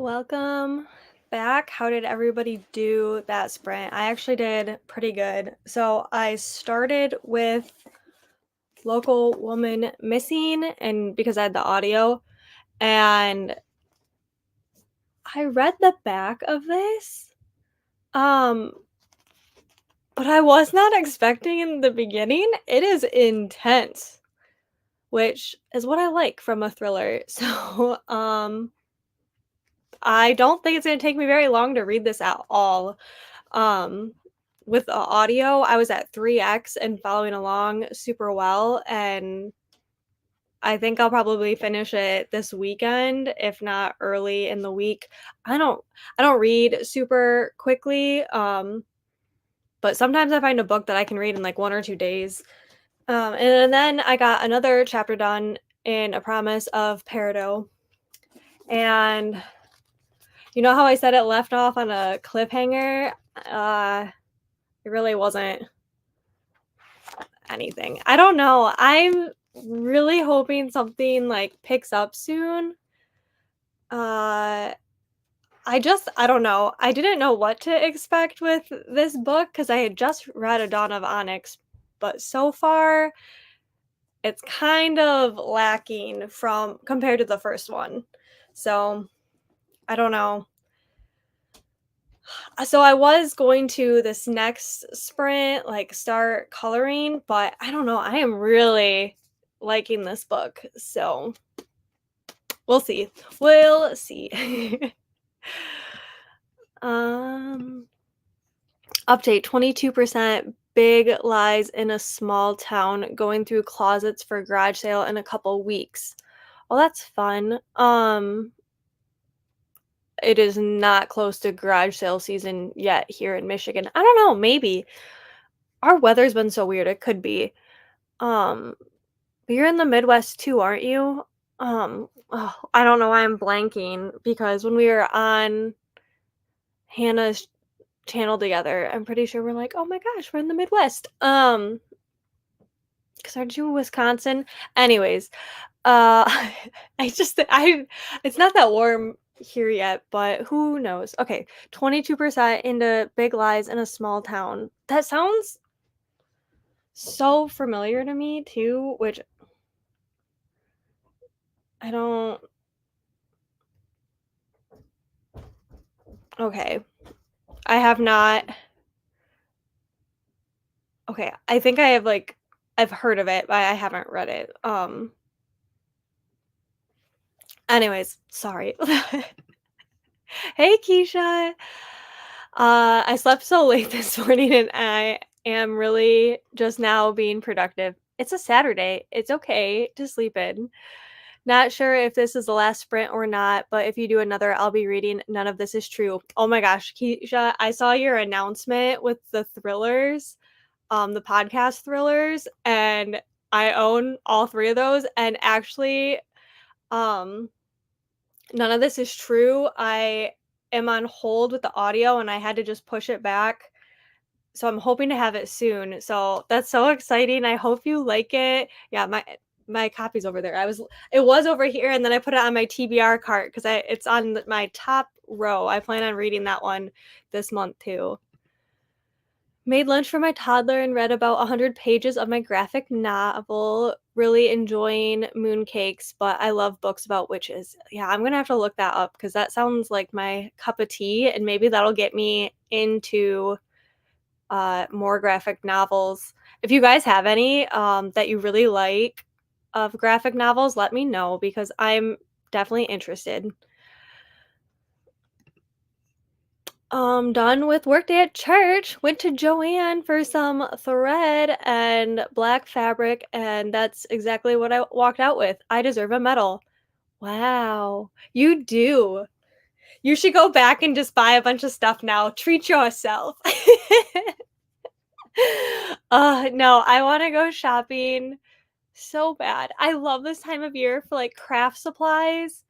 Welcome back. How did everybody do that sprint? I actually did pretty good. So I started with Local Woman Missing, and because I had the audio, and I read the back of this. But I was not expecting in the beginning. It is intense, which is what I like from a thriller. So, I don't think it's gonna take me very long to read this at all. Um, with the audio, I was at 3x and following along super well, and I think I'll probably finish it this weekend, if not early in the week. I don't I don't read super quickly, but sometimes I find a book that I can read in like 1 or 2 days. And then I got another chapter done in A Promise of Peridot, and you know how I said it left off on a cliffhanger? It really wasn't anything. I don't know. I'm really hoping something like picks up soon. Uh I don't know. I didn't know what to expect with this book because I had just read A Dawn of Onyx, but so far it's kind of lacking from compared to the first one. So, I don't know. So I was going to this next sprint, like start coloring, but I don't know. I am really liking this book. So we'll see. We'll see. um Update 22% big lies in a small town going through closets for garage sale in a couple weeks. Well, that's fun. It is not close to garage sale season yet here in Michigan. I don't know, maybe. Our weather's been so weird, it could be. Um, but you're in the Midwest too, aren't you? I don't know why I'm blanking because when we were on Hannah's channel together, I'm pretty sure we're like, "Oh my gosh, we're in the Midwest." 'Cause aren't you in Wisconsin? Anyways, uh, I it's not that warm here yet, but who knows? Okay, 22% into Big Lies in a Small Town. That sounds so familiar to me too, which I don't okay. I have not okay, I think I have, like I've heard of it, but I haven't read it. Anyways, sorry. Hey, Keisha. I slept so late this morning and I am really just now being productive. It's a Saturday. It's okay to sleep in. Not sure if this is the last sprint or not, but if you do another, I'll be reading None of This Is True. Oh my gosh, Keisha, I saw your announcement with the thrillers, the podcast thrillers, and I own all three of those. And actually, um, None of This Is True. I am on hold with the audio and I had to just push it back. So I'm hoping to have it soon. So that's so exciting. I hope you like it. Yeah, my copy's over there. It was over here and then I put it on my TBR cart cuz it's on my top row. I plan on reading that one this month too. Made lunch for my toddler and read about 100 pages of my graphic novel. Really enjoying mooncakes, but I love books about witches. Yeah, I'm gonna have to look that up because that sounds like my cup of tea, and maybe that'll get me into more graphic novels. If you guys have any that you really like of graphic novels, let me know because I'm definitely interested. Done with workday at church, went to Joann for some thread and black fabric, and that's exactly what I walked out with. I deserve a medal. Wow, you do. You should go back and just buy a bunch of stuff now. Treat yourself. No, I wanna go shopping so bad. I love this time of year for, like, craft supplies.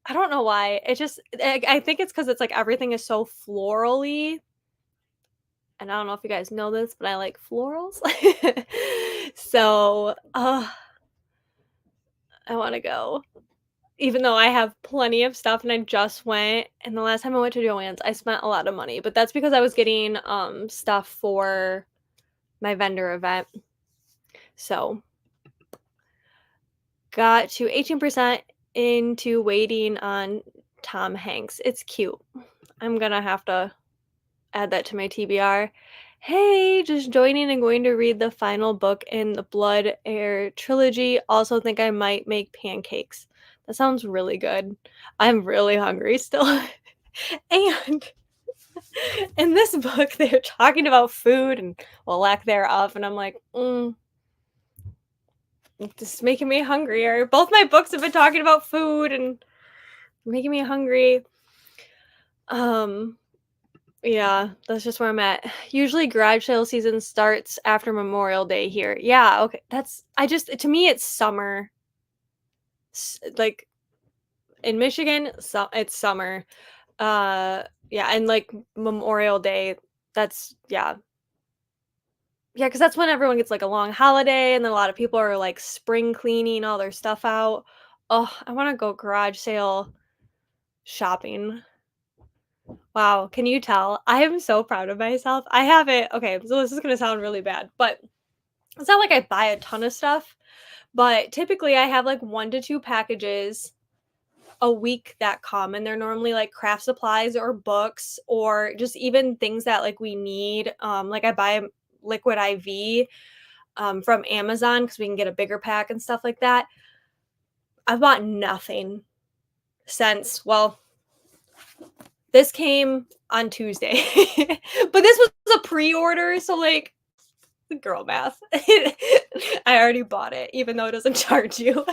I don't know why. It just I think it's because it's, like, everything is so florally, and I don't know if you guys know this, but I like florals. So, I wanna go. even though I have plenty of stuff and I just went and the last time I went to Joann's, I spent a lot of money, but that's because I was getting, stuff for my vendor event. So, got to 18% into waiting on Tom Hanks. It's cute. I'm gonna have to add that to my TBR. Hey, just joining and going to read the final book in the Blood Air trilogy. Also think I might make pancakes. That sounds really good. I'm really hungry still. And in this book, they're talking about food and well, lack thereof, and I'm like, this is making me hungrier. Both my books have been talking about food and making me hungry. Um, Yeah, that's just where I'm at. Usually garage sale season starts after Memorial Day here. Yeah, okay. That's I just to me it's summer. Like in Michigan, so it's summer. Yeah, and like Memorial Day, that's yeah. Yeah, cuz that's when everyone gets like a long holiday and then a lot of people are like spring cleaning all their stuff out. Oh, I want to go garage sale shopping. Wow, can you tell? I am so proud of myself. I have it. Okay, so this is going to sound really bad, but it's not like I buy a ton of stuff, but typically I have like 1 to 2 packages a week that come, and they're normally like craft supplies or books or just even things that like we need. Like I buy liquid IV from Amazon because we can get a bigger pack and stuff like that. I've bought nothing since, well, this came on Tuesday, but this was a pre-order, so like girl math. I already bought it, even though it doesn't charge you.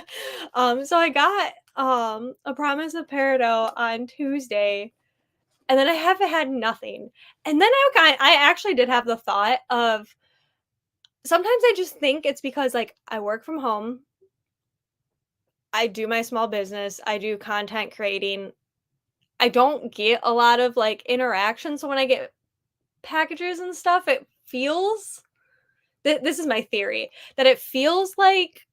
So I got a promise of peridot on Tuesday, and then I haven't had nothing. And then I actually did have the thought of sometimes I just think it's because like I work from home, I do my small business, I do content creating. I don't get a lot of like interaction, so when I get packages and stuff, it feels this is my theory that it feels like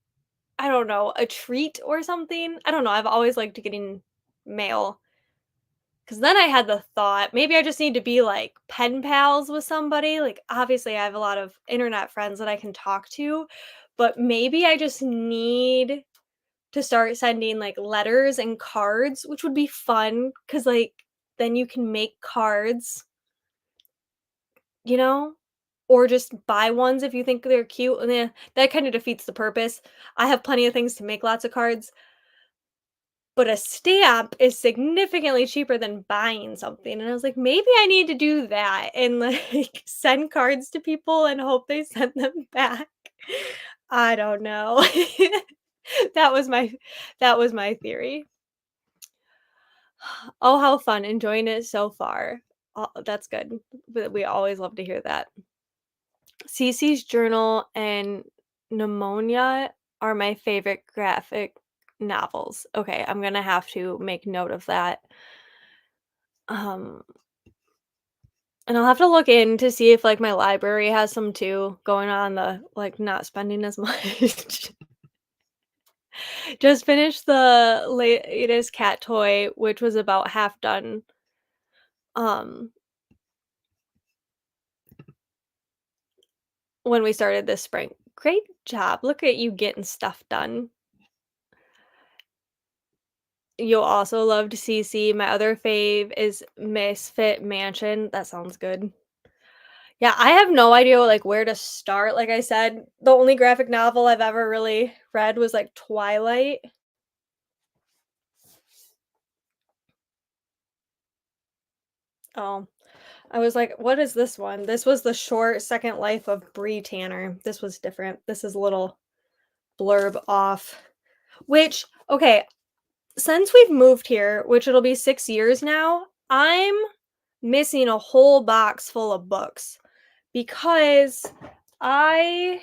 I don't know, a treat or something. I don't know, I've always liked getting mail. Cause then I had the thought, maybe I just need to be, like, pen pals with somebody, like, obviously, I have a lot of internet friends that I can talk to, but maybe I just need to start sending, like, letters and cards, which would be fun. Cause like, then you can make cards, you know? Or just buy ones if you think they're cute, and then that kinda defeats the purpose. I have plenty of things to make lots of cards. But a stamp is significantly cheaper than buying something, and I was like, "Maybe I need to do that and, like, send cards to people and hope they send them back." I don't know. That was my that was my theory. Oh, how fun, enjoying it so far. That's good. We always love to hear that. Cece's journal and pneumonia are my favorite graphic novels. Okay, I'm gonna have to make note of that. Um, and I'll have to look in to see if like my library has some too going on the like not spending as much. Just finished the latest cat toy, which was about half done. Um, when we started this spring. Great job. Look at you getting stuff done. You'll also love to see my other fave is Misfit Mansion. That sounds good. Yeah, I have no idea, like, where to start, like I said, the only graphic novel I've ever really read was, like, Twilight. Oh, I was like, "What is this one?" This was The Short Second Life of Bree Tanner. This was different. This is a little blurb off, which okay, since we've moved here, which it'll be 6 years now, I'm missing a whole box full of books because I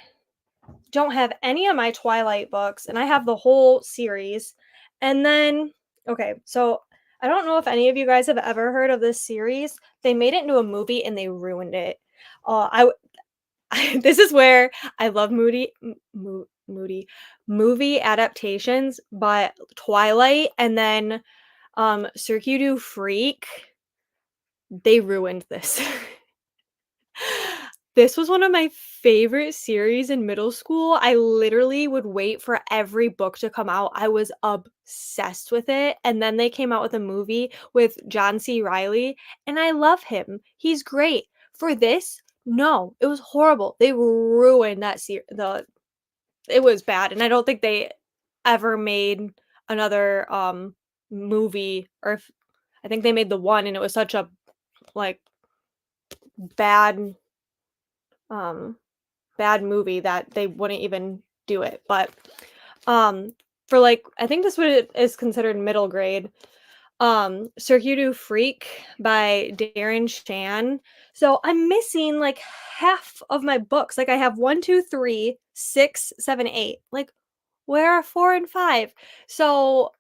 don't have any of my Twilight books, and I have the whole series. And then okay, so I don't know if any of you guys have ever heard of this series. They made it into a movie and they ruined it. I this is where I love Moody. movie adaptations, but Twilight and then, Cirque du Freak, they ruined this. This was one of my favorite series in middle school. I literally would wait for every book to come out. I was obsessed with it, and then they came out with a movie with John C. Reilly, and I love him. He's great. For this, no, it was horrible. They ruined that the it was bad, and I don't think they ever made another, movie or if I think they made the one, and it was such a, like, bad, um bad movie that they wouldn't even do it, but, um, for, like I think this would is considered middle grade, Cirque du Freak by Darren Shan. So I'm missing, like, half of my books, like, I have 1, 2, 3, 6, 7, 8. Like, where are 4 and 5? So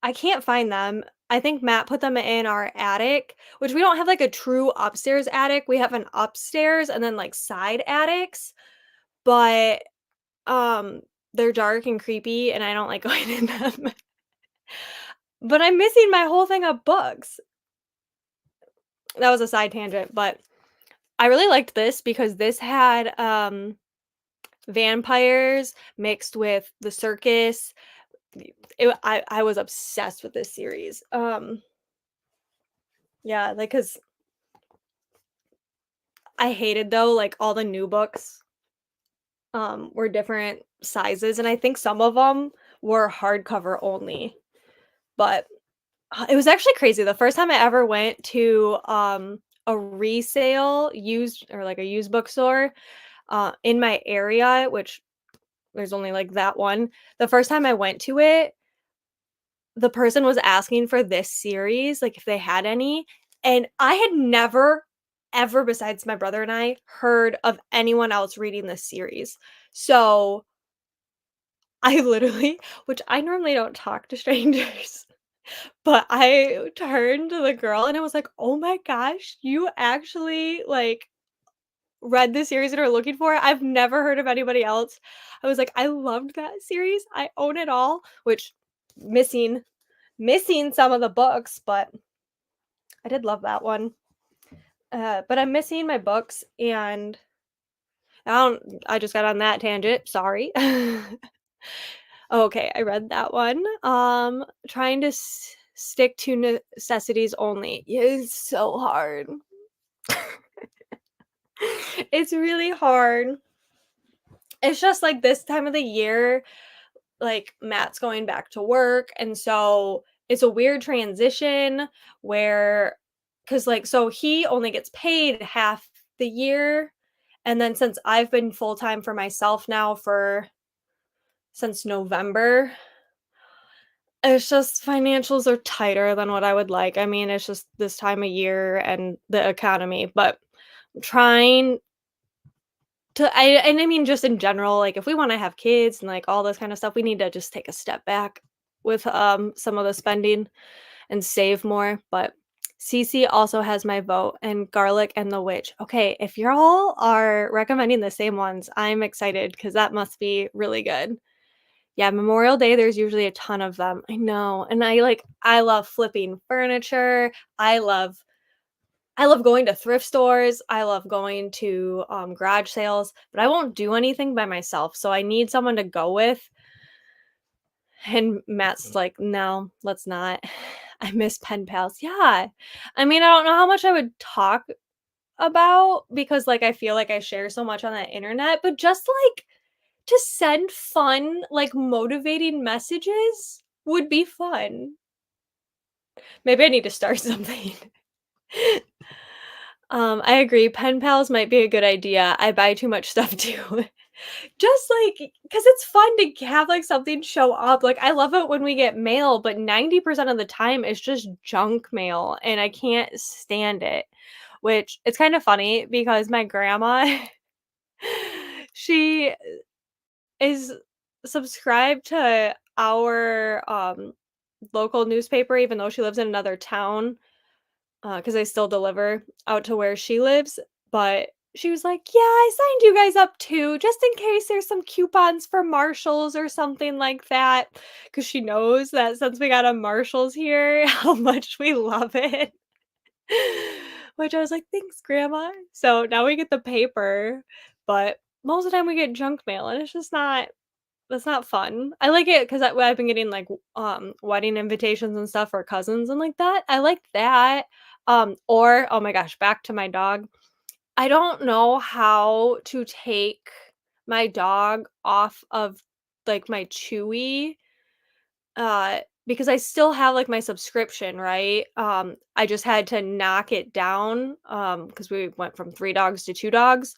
I can't find them. I think Matt put them in our attic, which we don't have, like, a true upstairs attic, we have an upstairs and then, like, side attics, but, um, they're dark and creepy, and I don't like going in them. But I'm missing my whole thing of books. That was a side tangent, but I really liked this because this had, vampires mixed with the circus. I was obsessed with this series. Yeah, like, cause I hated though, like, all the new books, were different sizes, and I think some of them were hardcover only, but, it was actually crazy. The first time I ever went to, a resale used or, like, a used bookstore, in my area, which there's only, like, that one. The first time I went to it, the person was asking for this series, like, if they had any, and I had never, ever, besides my brother and I, heard of anyone else reading this series. So, I literally which I normally don't talk to strangers, but I turned to the girl and I was like, "Oh my gosh, you actually, like, read the series and are looking for it? I've never heard of anybody else." I was like, "I loved that series. I own it all," which missing missing some of the books, but I did love that one. But I'm missing my books and I just got on that tangent, sorry. Okay, I read that one. Trying to stick to necessities only. It's so hard. It's really hard. It's just like this time of the year, like Matt's going back to work, and so it's a weird transition where because like so he only gets paid half the year, and then since I've been full time for myself now for since November, it's just financials are tighter than what I would like. I mean, it's just this time of year and the economy, but I'm trying I mean, just in general, like, if we wanna have kids and, like, all this kind of stuff, we need to just take a step back with, some of the spending and save more, but Cece also has my vote, and Garlic and the Witch. Okay, if y'all are recommending the same ones, I'm excited because that must be really good. Yeah, Memorial Day, there's usually a ton of them. I know, and I love flipping furniture. I love going to thrift stores. I love going to, garage sales, but I won't do anything by myself, so I need someone to go with, and Matt's like, "No, let's not." I miss pen pals. Yeah. I mean, I don't know how much I would talk about because, like, I feel like I share so much on the internet, but just, like, to send fun, like, motivating messages would be fun. Maybe I need to start something. I agree, pen pals might be a good idea. I buy too much stuff too. Just like, cause it's fun to have, like, something show up, like, I love it when we get mail, but 90% of the time, it's just junk mail, and I can't stand it, which it's kinda funny because my grandma, she is subscribed to our, local newspaper even though she lives in another town, because I still deliver out to where she lives, but she was like, "Yeah, I signed you guys up too, just in case there's some coupons for Marshalls or something like that," because she knows that since we got a Marshalls here, how much we love it. Which I was like, "Thanks, grandma." So now we get the paper, but most of the time we get junk mail, and it's just not that's not fun. I like it because I've been getting, like, wedding invitations and stuff for cousins and like that. I like that. Or oh my gosh, back to my dog. I don't know how to take my dog off of, like, my Chewy, because I still have, like, my subscription, right? I just had to knock it down, because we went from 3 dogs to 2 dogs,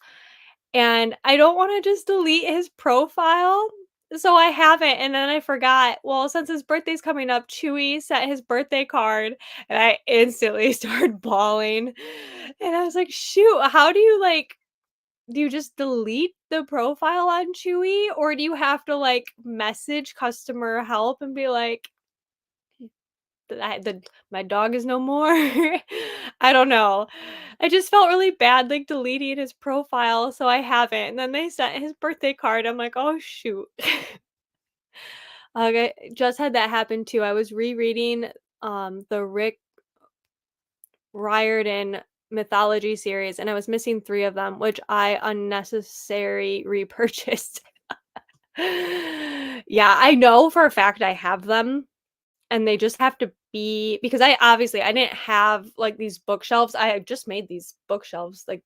and I don't wanna just delete his profile, so I haven't, and then I forgot. Well, since his birthday's coming up, Chewy sent his birthday card, and I instantly started bawling, and I was like, "Shoot, how do you, like do you just delete the profile on Chewy, or do you have to, like, message customer help and be like, the my dog is no more?" I don't know. I just felt really bad, like, deleting his profile, so I haven't, and then they sent his birthday card, I'm like, "Oh, shoot." Okay, just had that happen too. I was rereading, the Rick Riordan mythology series, and I was missing 3 of them, which I unnecessary repurchased. Yeah, I know for a fact I have them, and they just have to be because I didn't have, like, these bookshelves. I had just made these bookshelves, like,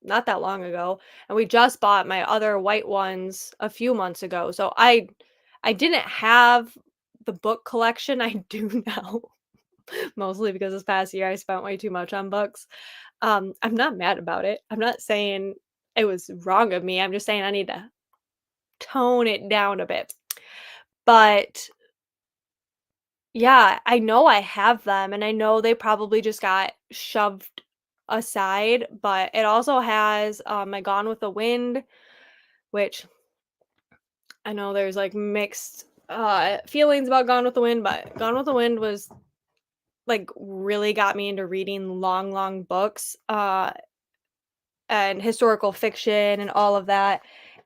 not that long ago, and we just bought my other white ones a few months ago, so I didn't have the book collection I do now, mostly because this past year I spent way too much on books. I'm not mad about it. I'm not saying it was wrong of me, I'm just saying I need to tone it down a bit. But yeah, I know I have them, and I know they probably just got shoved aside, but it also has, my Gone with the Wind, which I know there's, like, mixed, feelings about Gone with the Wind, but Gone with the Wind was, like, really got me into reading long, long books, and historical fiction and all of that,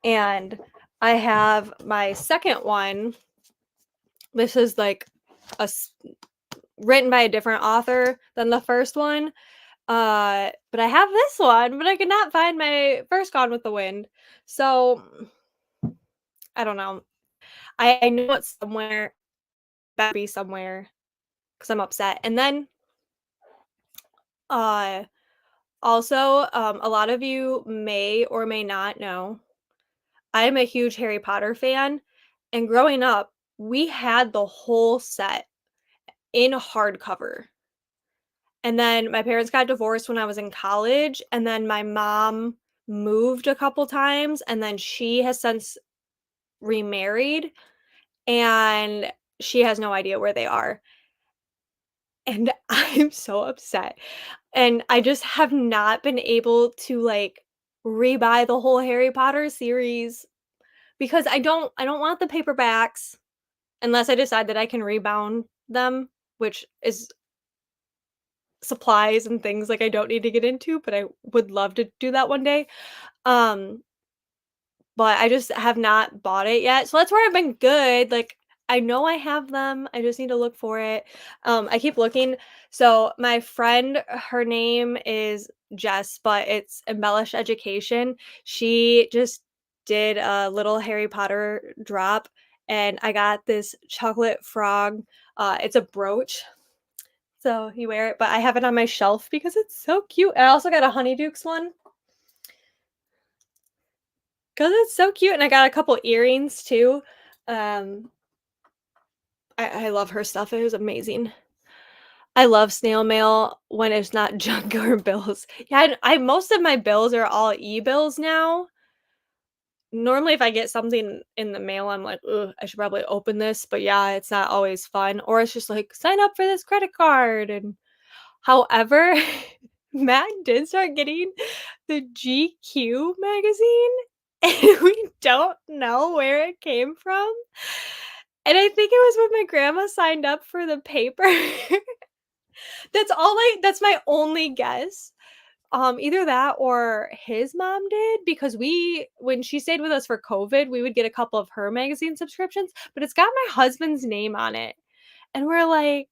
and I have my second one. This is, like, a s written by a different author than the first one. But I have this one, but I could not find my first Gone with the Wind. So, I don't know. I know it's somewhere, better be somewhere, because I'm upset. And then, uh, also, a lot of you may or may not know, I'm a huge Harry Potter fan, and growing up, we had the whole set in hardcover. And then my parents got divorced when I was in college, and then my mom moved a couple times, and then she has since remarried, and she has no idea where they are, and I'm so upset, and I just have not been able to, like, rebuy the whole Harry Potter series because I don't want the paperbacks unless I decide that I can rebound them, which is supplies and things, like, I don't need to get into, but I would love to do that one day. Um, but I just have not bought it yet, so that's where I've been good, like, I know I have them, I just need to look for it. I keep looking. So, my friend, her name is Jess, but it's Embellish Education. She just did a little Harry Potter drop, and I got this chocolate frog, it's a brooch, so you wear it, but I have it on my shelf because it's so cute. I also got a Honeydukes one because it's so cute, and I got a couple earrings too. Um, I love her stuff, it was amazing. I love snail mail when it's not junk or bills. Yeah, I most of my bills are all e-bills now. Normally, if I get something in the mail, I'm like, "Ugh, I should probably open this," but yeah, it's not always fun, or it's just like, "Sign up for this credit card," and however, Matt did start getting the GQ magazine, and we don't know where it came from, and I think it was when my grandma signed up for the paper. That's my only guess, Either that or his mom did because when she stayed with us for COVID, we would get a couple of her magazine subscriptions, but it's got my husband's name on it. And we're like,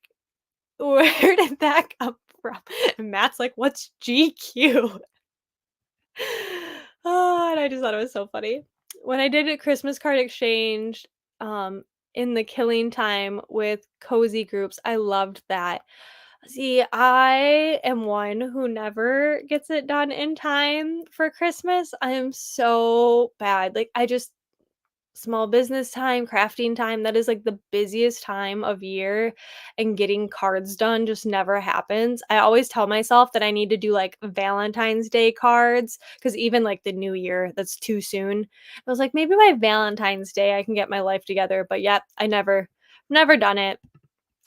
"Where did that come from?" And Matt's like, "What's GQ?" Oh, and I just thought it was so funny. When I did a Christmas card exchange, um, in the killing time with cozy groups, I loved that. See, I am one who never gets it done in time for Christmas. I am so bad. Like, I just small business time, crafting time, that is, like, the busiest time of year, and getting cards done just never happens. I always tell myself that I need to do, like, Valentine's Day cards, because even, like, the New Year, that's too soon. I was like, "Maybe by Valentine's Day, I can get my life together," but yet, I never done it.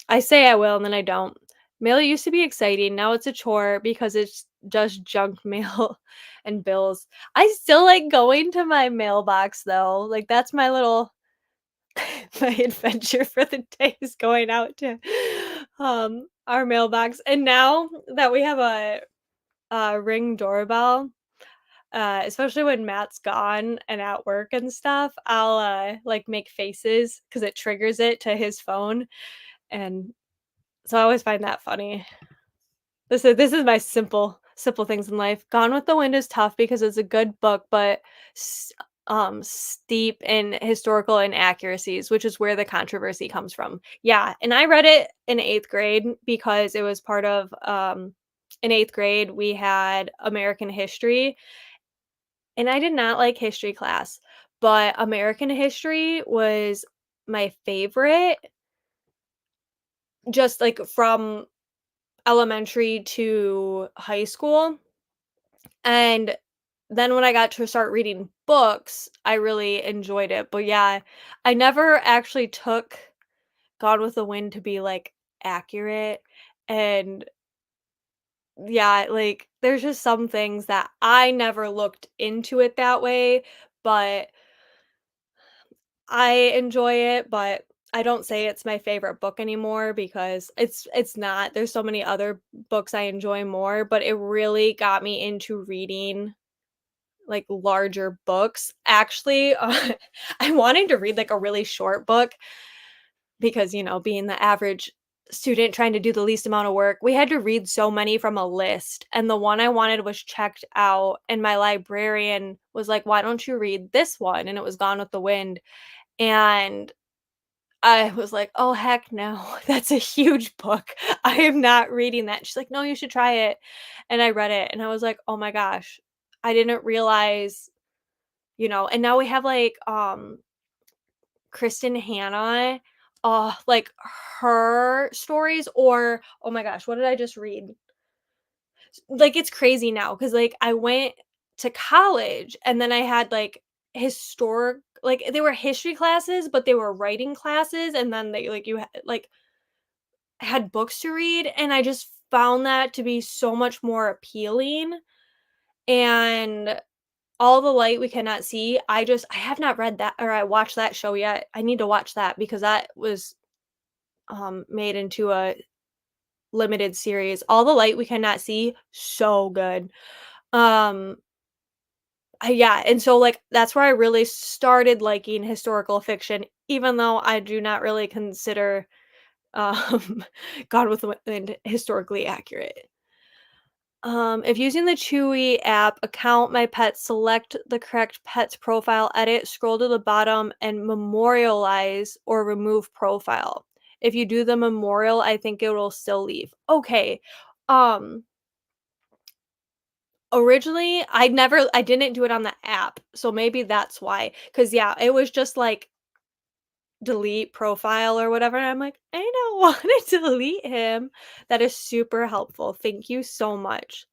I say I will, and then I don't. Mail used to be exciting, now it's a chore because it's just junk mail and bills. I still like going to my mailbox though, like, that's my little my adventure for the day is going out to, our mailbox, and now that we have a Ring doorbell, especially when Matt's gone and at work and stuff, I'll, like, make faces because it triggers it to his phone, and so I always find that funny. This is my simple things in life. Gone with the Wind is tough because it's a good book, but s steep in historical inaccuracies, which is where the controversy comes from. Yeah, and I read it in 8th grade because it was part of, in 8th grade, we had American history, and I did not like history class, but American history was my favorite, just, like, from elementary to high school, and then when I got to start reading books, I really enjoyed it, but yeah, I never actually took Gone with the Wind to be, like, accurate, and yeah, like, there's just some things that I never looked into it that way, but I enjoy it, but I don't say it's my favorite book anymore because it's not. There's so many other books I enjoy more, but it really got me into reading, like, larger books. Actually, I'm wanting to read, like, a really short book because, being the average student trying to do the least amount of work, we had to read so many from a list, and the one I wanted was checked out, and my librarian was like, "Why don't you read this one?" And it was Gone with the Wind, and I was like, "Oh, heck no. That's a huge book. I am not reading that." She's like, "No, you should try it." And I read it and I was like, "Oh my gosh. I didn't realize," and now we have like Kristen Hannah, like her stories or oh my gosh, what did I just read? Like it's crazy now cuz like I went to college and then I had like historic like they were history classes, but they were writing classes and then they like like had books to read and I just found that to be so much more appealing and All the Light We Cannot See, I have not read that or I watched that show yet. I need to watch that because that was made into a limited series. All the Light We Cannot See, so good. Um yeah, and so, like, that's where I really started liking historical fiction, even though I do not really consider, um, Gone with the Wind historically accurate. If using the Chewy app, account my pet, select the correct pet's profile, edit, scroll to the bottom, and memorialize or remove profile. If you do the memorial, I think it will still leave. Okay. Um, Originally, I didn't do it on the app, so maybe that's why. Cause yeah, it was just like delete profile or whatever, and I'm like, "I don't wanna delete him." That is super helpful, thank you so much.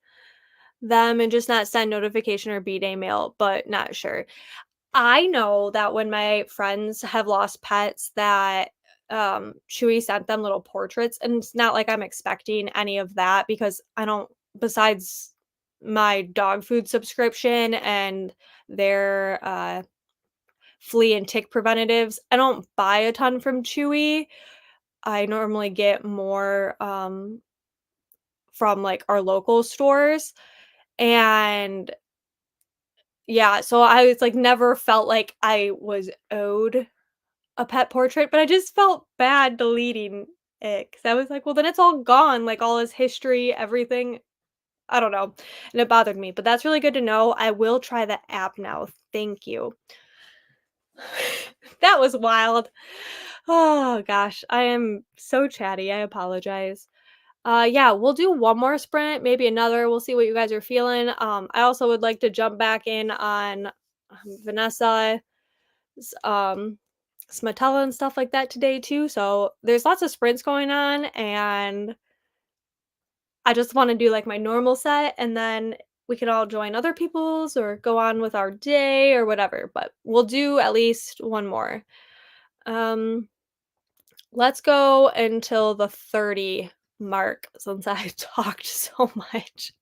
Them and just not send notification or B-Day mail, but not sure. I know that when my friends have lost pets that, Chewy sent them little portraits, and it's not like I'm expecting any of that because I don't besides my dog food subscription and their, flea and tick preventatives, I don't buy a ton from Chewy. I normally get more, from, like, our local stores. And yeah, so I was like never felt like I was owed a pet portrait, but I just felt bad deleting it because I was like, well, then it's all gone, like all his history, everything. I don't know. And it bothered me, but that's really good to know. I will try the app now. Thank you. That was wild. Oh gosh, I am so chatty. I apologize. Yeah, we'll do one more sprint, maybe another. We'll see what you guys are feeling. I also would like to jump back in on Vanessa, um, Smatella and stuff like that today too. So there's lots of sprints going on, and I just want to do like my normal set, and then we can all join other people's or go on with our day or whatever. But we'll do at least one more. Um, let's go until the 30 mark since I talked so much.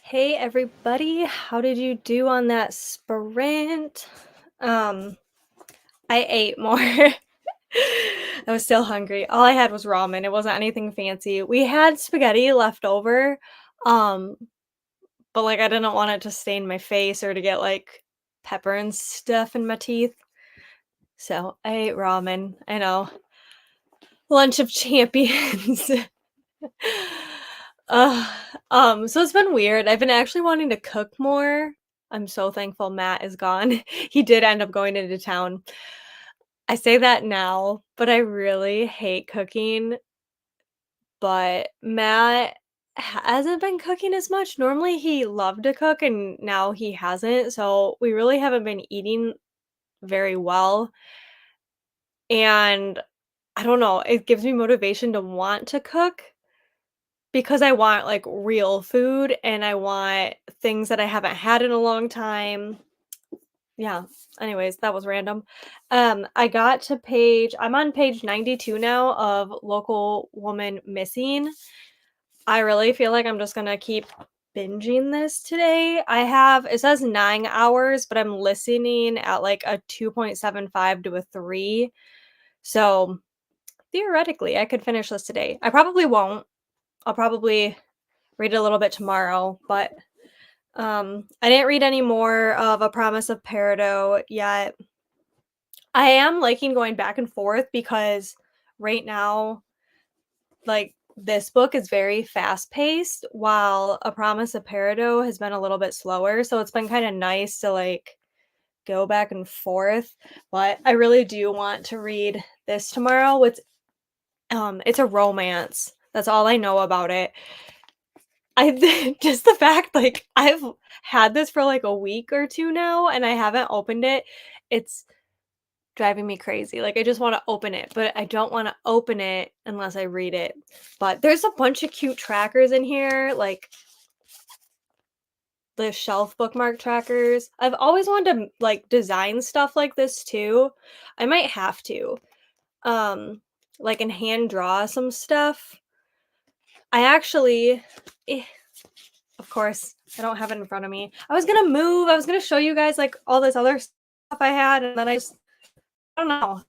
Hey everybody, how did you do on that sprint? Um, I ate more. I was still hungry. All I had was ramen. It wasn't anything fancy. We had spaghetti left over, um, but like I didn't want it to stain my face or to get like pepper and stuff in my teeth. So I ate ramen. I know. Lunch of champions. Ugh, so it's been weird. I've been actually wanting to cook more. I'm so thankful Matt is gone. He did end up going into town. I say that now, but I really hate cooking. But Matt hasn't been cooking as much. Normally he loved to cook and now he hasn't. So we really haven't been eating very well. And I don't know, it gives me motivation to want to cook. Because I want, like, real food and I want things that I haven't had in a long time. Yeah. Anyways, that was random. I'm on page 92 now of Local Woman Missing. I really feel like I'm just gonna keep binging this today. It says 9 hours, but I'm listening at, like, a 2.75 to a 3. So, theoretically, I could finish this today. I probably won't. I'll probably read it a little bit tomorrow, but I didn't read any more of A Promise of Peridot yet. I am liking going back and forth because right now, like, this book is very fast paced while A Promise of Peridot has been a little bit slower. So it's been kind of nice to like go back and forth. But I really do want to read this tomorrow. It's a romance. That's all I know about it. I just the fact, like, I've had this for, like, a week or 2 now, and I haven't opened it, it's driving me crazy, like, I just wanna open it, but I don't wanna open it unless I read it, but there's a bunch of cute trackers in here, like, the shelf bookmark trackers. I've always wanted to, like, design stuff like this too. I might have to, um, like, and hand draw some stuff. I actually eh Of course, I don't have it in front of me. I was gonna move, I was gonna show you guys, like, all this other stuff I had, and then I don't know.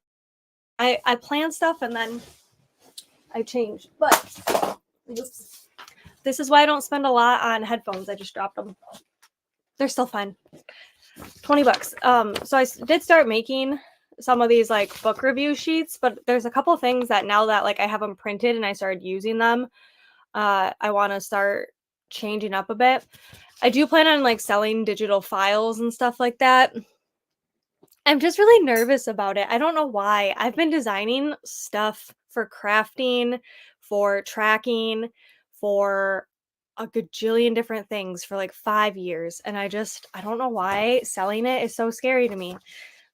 I plan stuff and then I change, but oops. This is why I don't spend a lot on headphones, I just dropped them. They're still fine. 20 bucks. So did start making some of these, like, book review sheets, but there's a couple things that now that, like, I have them printed and I started using them, I wanna start changing up a bit. I do plan on, like, selling digital files and stuff like that. I'm just really nervous about it. I don't know why. I've been designing stuff for crafting, for tracking, for a gajillion different things for, like, 5 years, and I don't know why selling it is so scary to me.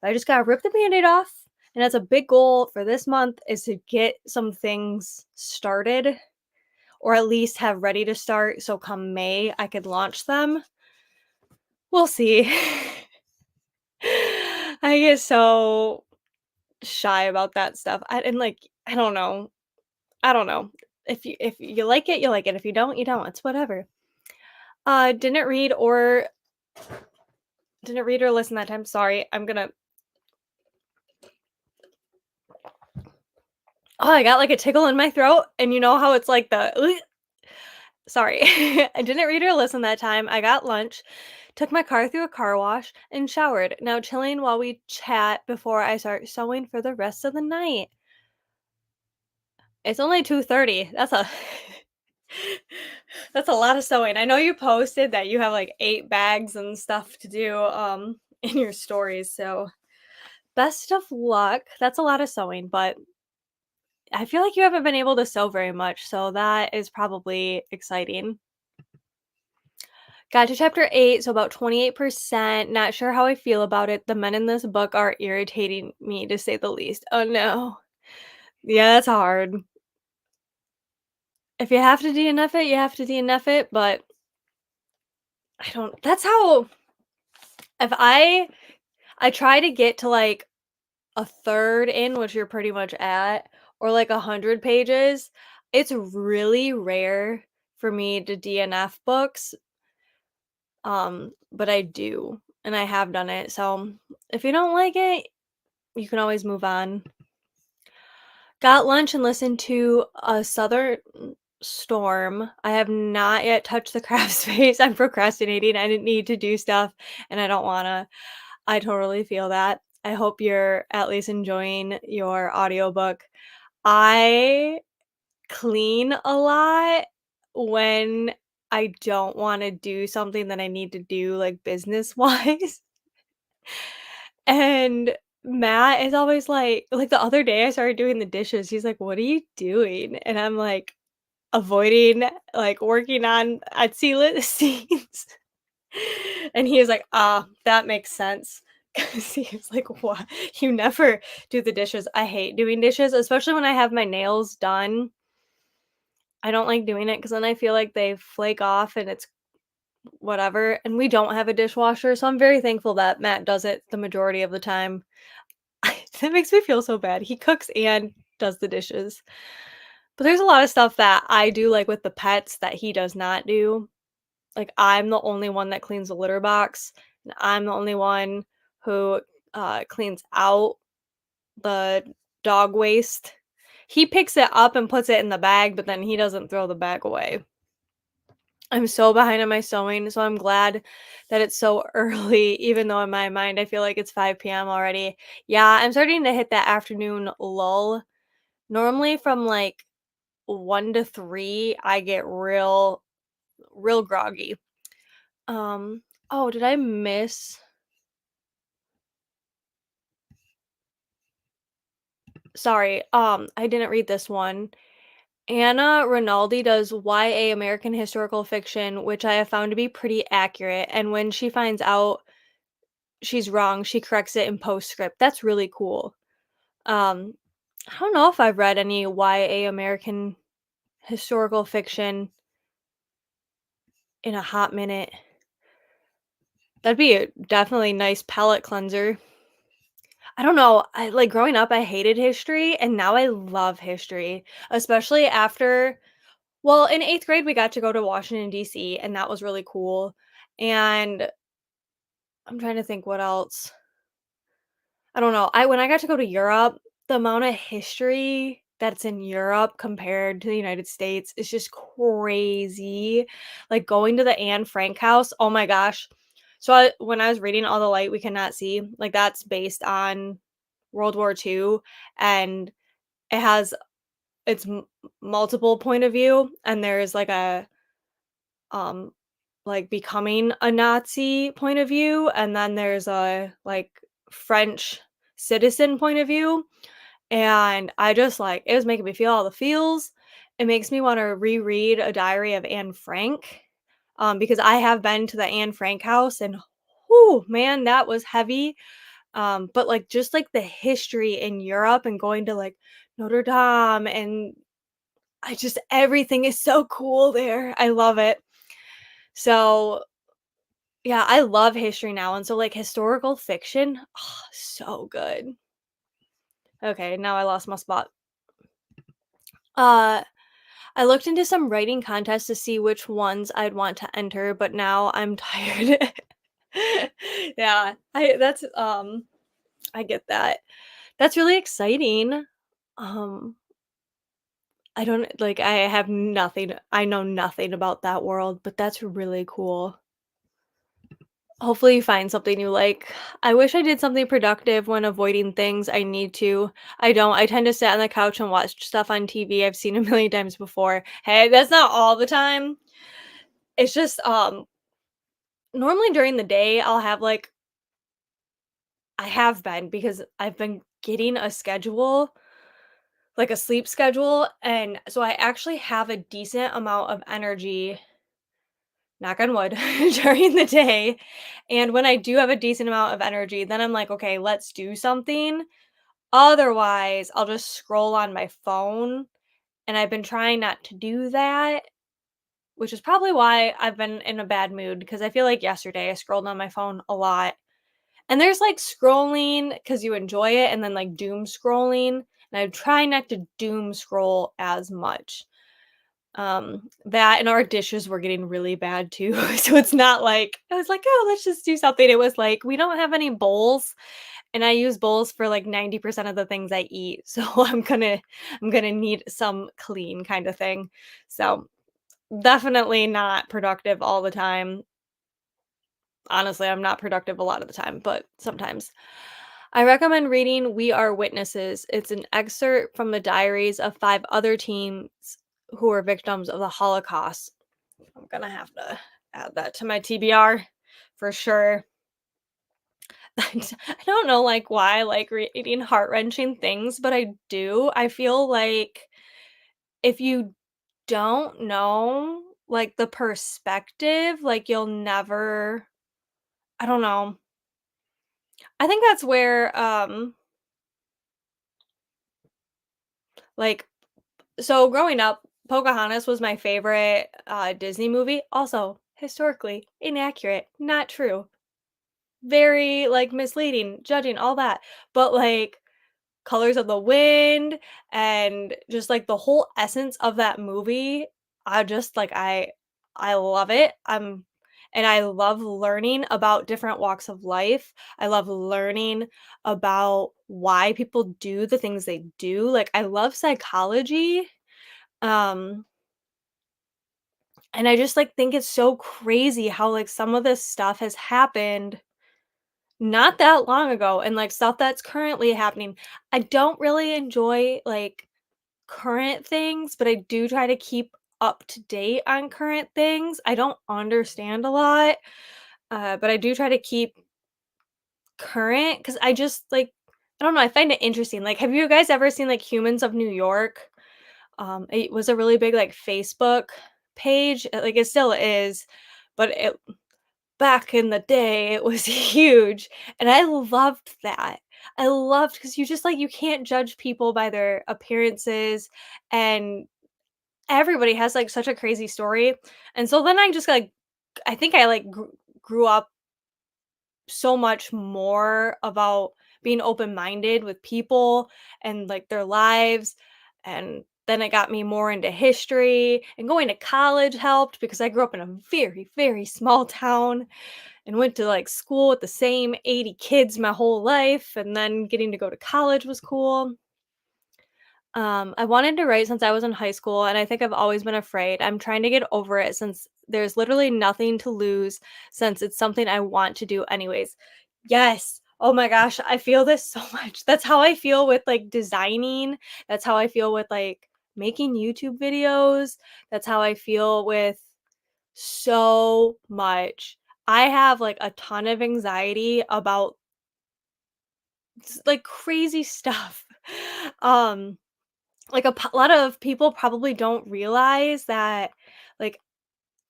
But I just gotta rip the Band-Aid off, and that's a big goal for this month is to get some things started or at least have ready to start so come May, I could launch them. We'll see. I get so shy about that stuff. I don't know. I don't know. If you like it, you like it. If you don't, you don't. It's whatever. Didn't read or listen that time. Sorry. Oh, I got like a tickle in my throat, and you know how it's like the sorry. I didn't read or listen that time. I got lunch, took my car through a car wash, and showered. Now chilling while we chat before I start sewing for the rest of the night. It's only 2:30. That's a lot of sewing. I know you posted that you have like 8 bags and stuff to do in your stories. So, best of luck. That's a lot of sewing, but I feel like you haven't been able to sew very much, so that is probably exciting. Got to chapter 8, so about 28%. Not sure how I feel about it. The men in this book are irritating me to say the least. Oh no. Yeah, that's hard. If you have to DNF it, you have to DNF it, but I don't that's how if I try to get to like a third in, which you're pretty much at, or like 100 pages, it's really rare for me to DNF books but I do, and I have done it, so if you don't like it, you can always move on. Got lunch and listened to a Southern Storm. I have not yet touched the craft space. I'm procrastinating. I didn't need to do stuff, and I don't wanna. I totally feel that. I hope you're at least enjoying your audiobook. I clean a lot when I don't wanna do something that I need to do, like, business-wise, and Matt is always like, the other day I started doing the dishes, he's like, "What are you doing?" And I'm like, avoiding, like, working on Etsy listings. And he was like, "Ah, that makes sense." 'Cause he was like, "What? You never do the dishes." I hate doing dishes, especially when I have my nails done. I don't like doing it because then I feel like they flake off and it's whatever, and we don't have a dishwasher, so I'm very thankful that Matt does it the majority of the time. That makes me feel so bad. He cooks and does the dishes. But there's a lot of stuff that I do, like, with the pets that he does not do. Like, I'm the only one that cleans the litter box, and I'm the only one who, cleans out the dog waste. He picks it up and puts it in the bag, but then he doesn't throw the bag away. I'm so behind on my sewing, so I'm glad that it's so early, even though in my mind I feel like it's 5 PM already. Yeah, I'm starting to hit that afternoon lull. Normally from, like, 1 to 3, I get real groggy. Um, oh, did I miss sorry, I didn't read this one. Anna Rinaldi does YA American historical fiction, which I have found to be pretty accurate, and when she finds out she's wrong, she corrects it in postscript. That's really cool. Um, I don't know if I've read any YA American historical fiction in a hot minute. That'd be a definitely nice palate cleanser. I don't know, I like, growing up, I hated history, and now I love history, especially after well, in 8th grade, we got to go to Washington, DC, and that was really cool, and I'm trying to think what else. I don't know, I when I got to go to Europe, the amount of history that's in Europe compared to the United States is just crazy. Like, going to the Anne Frank house, oh my gosh. So, when I was reading All the Light We Cannot See, like, that's based on World War II, and it has it's multiple point of view, and there's, um, like, becoming a Nazi point of view, and then there's a, like, French citizen point of view, and I just, like it was making me feel all the feels. It makes me wanna reread A Diary of Anne Frank, because I have been to the Anne Frank house, and, whoo, man, that was heavy, but, like, just, like, the history in Europe and going to, like, Notre Dame, and I just everything is so cool there. I love it. So, yeah, I love history now, and so, like, historical fiction, so good. Okay, now I lost my spot. Uh, I looked into some writing contests to see which ones I'd want to enter, but now I'm tired. Yeah, I get that. That's really exciting. Um, I don't like, I know nothing about that world, but that's really cool. Hopefully you find something you like. I wish I did something productive when avoiding things I need to. I don't. I tend to sit on the couch and watch stuff on TV I've seen a million times before. Hey, that's not all the time. It's just normally during the day I'll have like I have been because I've been getting a schedule, like a sleep schedule, and so I actually have a decent amount of energy, knock on wood, during the day. And when I do have a decent amount of energy, then I'm like, okay, let's do something. Otherwise, I'll just scroll on my phone, and I've been trying not to do that, which is probably why I've been in a bad mood because I feel like yesterday I scrolled on my phone a lot. And there's like scrolling because you enjoy it, and then like doom scrolling. And I try not to doom scroll as much. That and our dishes were getting really bad too. So it's not like I was like, "Oh, let's just do something." It was like, "We don't have any bowls." And I use bowls for like 90% of the things I eat. So I'm gonna need some clean kind of thing. So definitely not productive all the time. Honestly, I'm not productive a lot of the time, but sometimes. I recommend reading We Are Witnesses. It's an excerpt from the diaries of five other teens who were victims of the Holocaust. I'm gonna have to add that to my TBR for sure. I don't know like why I like reading heart-wrenching things, but I do. I feel like if you don't know like the perspective, like you'll never I don't know. I think that's where like so growing up, Pocahontas was my favorite Disney movie. Also, historically inaccurate, not true. Very like misleading, judging all that. But like Colors of the Wind and just, like, the whole essence of that movie, I just, like, I love it, and I love learning about different walks of life. I love learning about why people do the things they do, like, I love psychology, um, and I just, like, think it's so crazy how, like, some of this stuff has happened not that long ago and, like, stuff that's currently happening. I don't really enjoy, like, current things, but I do try to keep up to date on current things. I don't understand a lot, but I do try to keep current because I just like I don't know. I find it interesting. Like, have you guys ever seen like Humans of New York? It was a really big like Facebook page. Like it still is, but it back in the day it was huge, and I loved that. I loved because you just like you can't judge people by their appearances and everybody has, like, such a crazy story, and so then I just, like I think I, like, grew up so much more about being open-minded with people and, like, their lives, and then it got me more into history, and going to college helped because I grew up in a very, very small town and went to, like, school with the same 80 kids my whole life, and then getting to go to college was cool. I wanted to write since I was in high school, and I think I've always been afraid. I'm trying to get over it since there's literally nothing to lose since it's something I want to do anyways. Yes. Oh my gosh, I feel this so much. That's how I feel with like designing. That's how I feel with like making YouTube videos. That's how I feel with so much. I have like a ton of anxiety about like crazy stuff. Um like, lot of people probably don't realize that, like,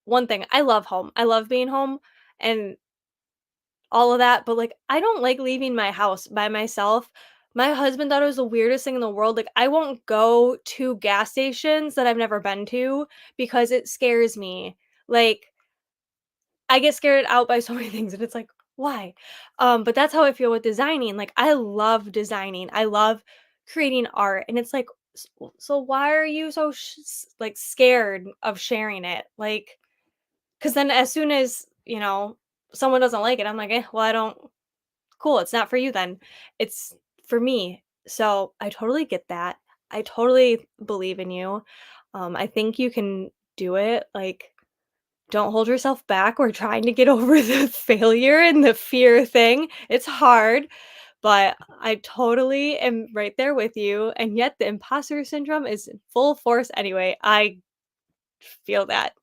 one thing, I love home. I love being home and all of that, but, like, I don't like leaving my house by myself. My husband thought it was the weirdest thing in the world. Like, I won't go to gas stations that I've never been to because it scares me. Like, I get scared out by so many things, and it's like, "Why?" But that's how I feel with designing, like, I love designing, I love creating art, and it's like, so why are you so like, scared of sharing it?" Like, because then as soon as, someone doesn't like it, I'm like, "Eh, well, I don't cool, it's not for you then. It's for me." So, I totally get that. I totally believe in you. I think you can do it, like don't hold yourself back or trying to get over the failure and the fear thing. It's hard, but I totally am right there with you. And yet the imposter syndrome is in full force anyway. I feel that.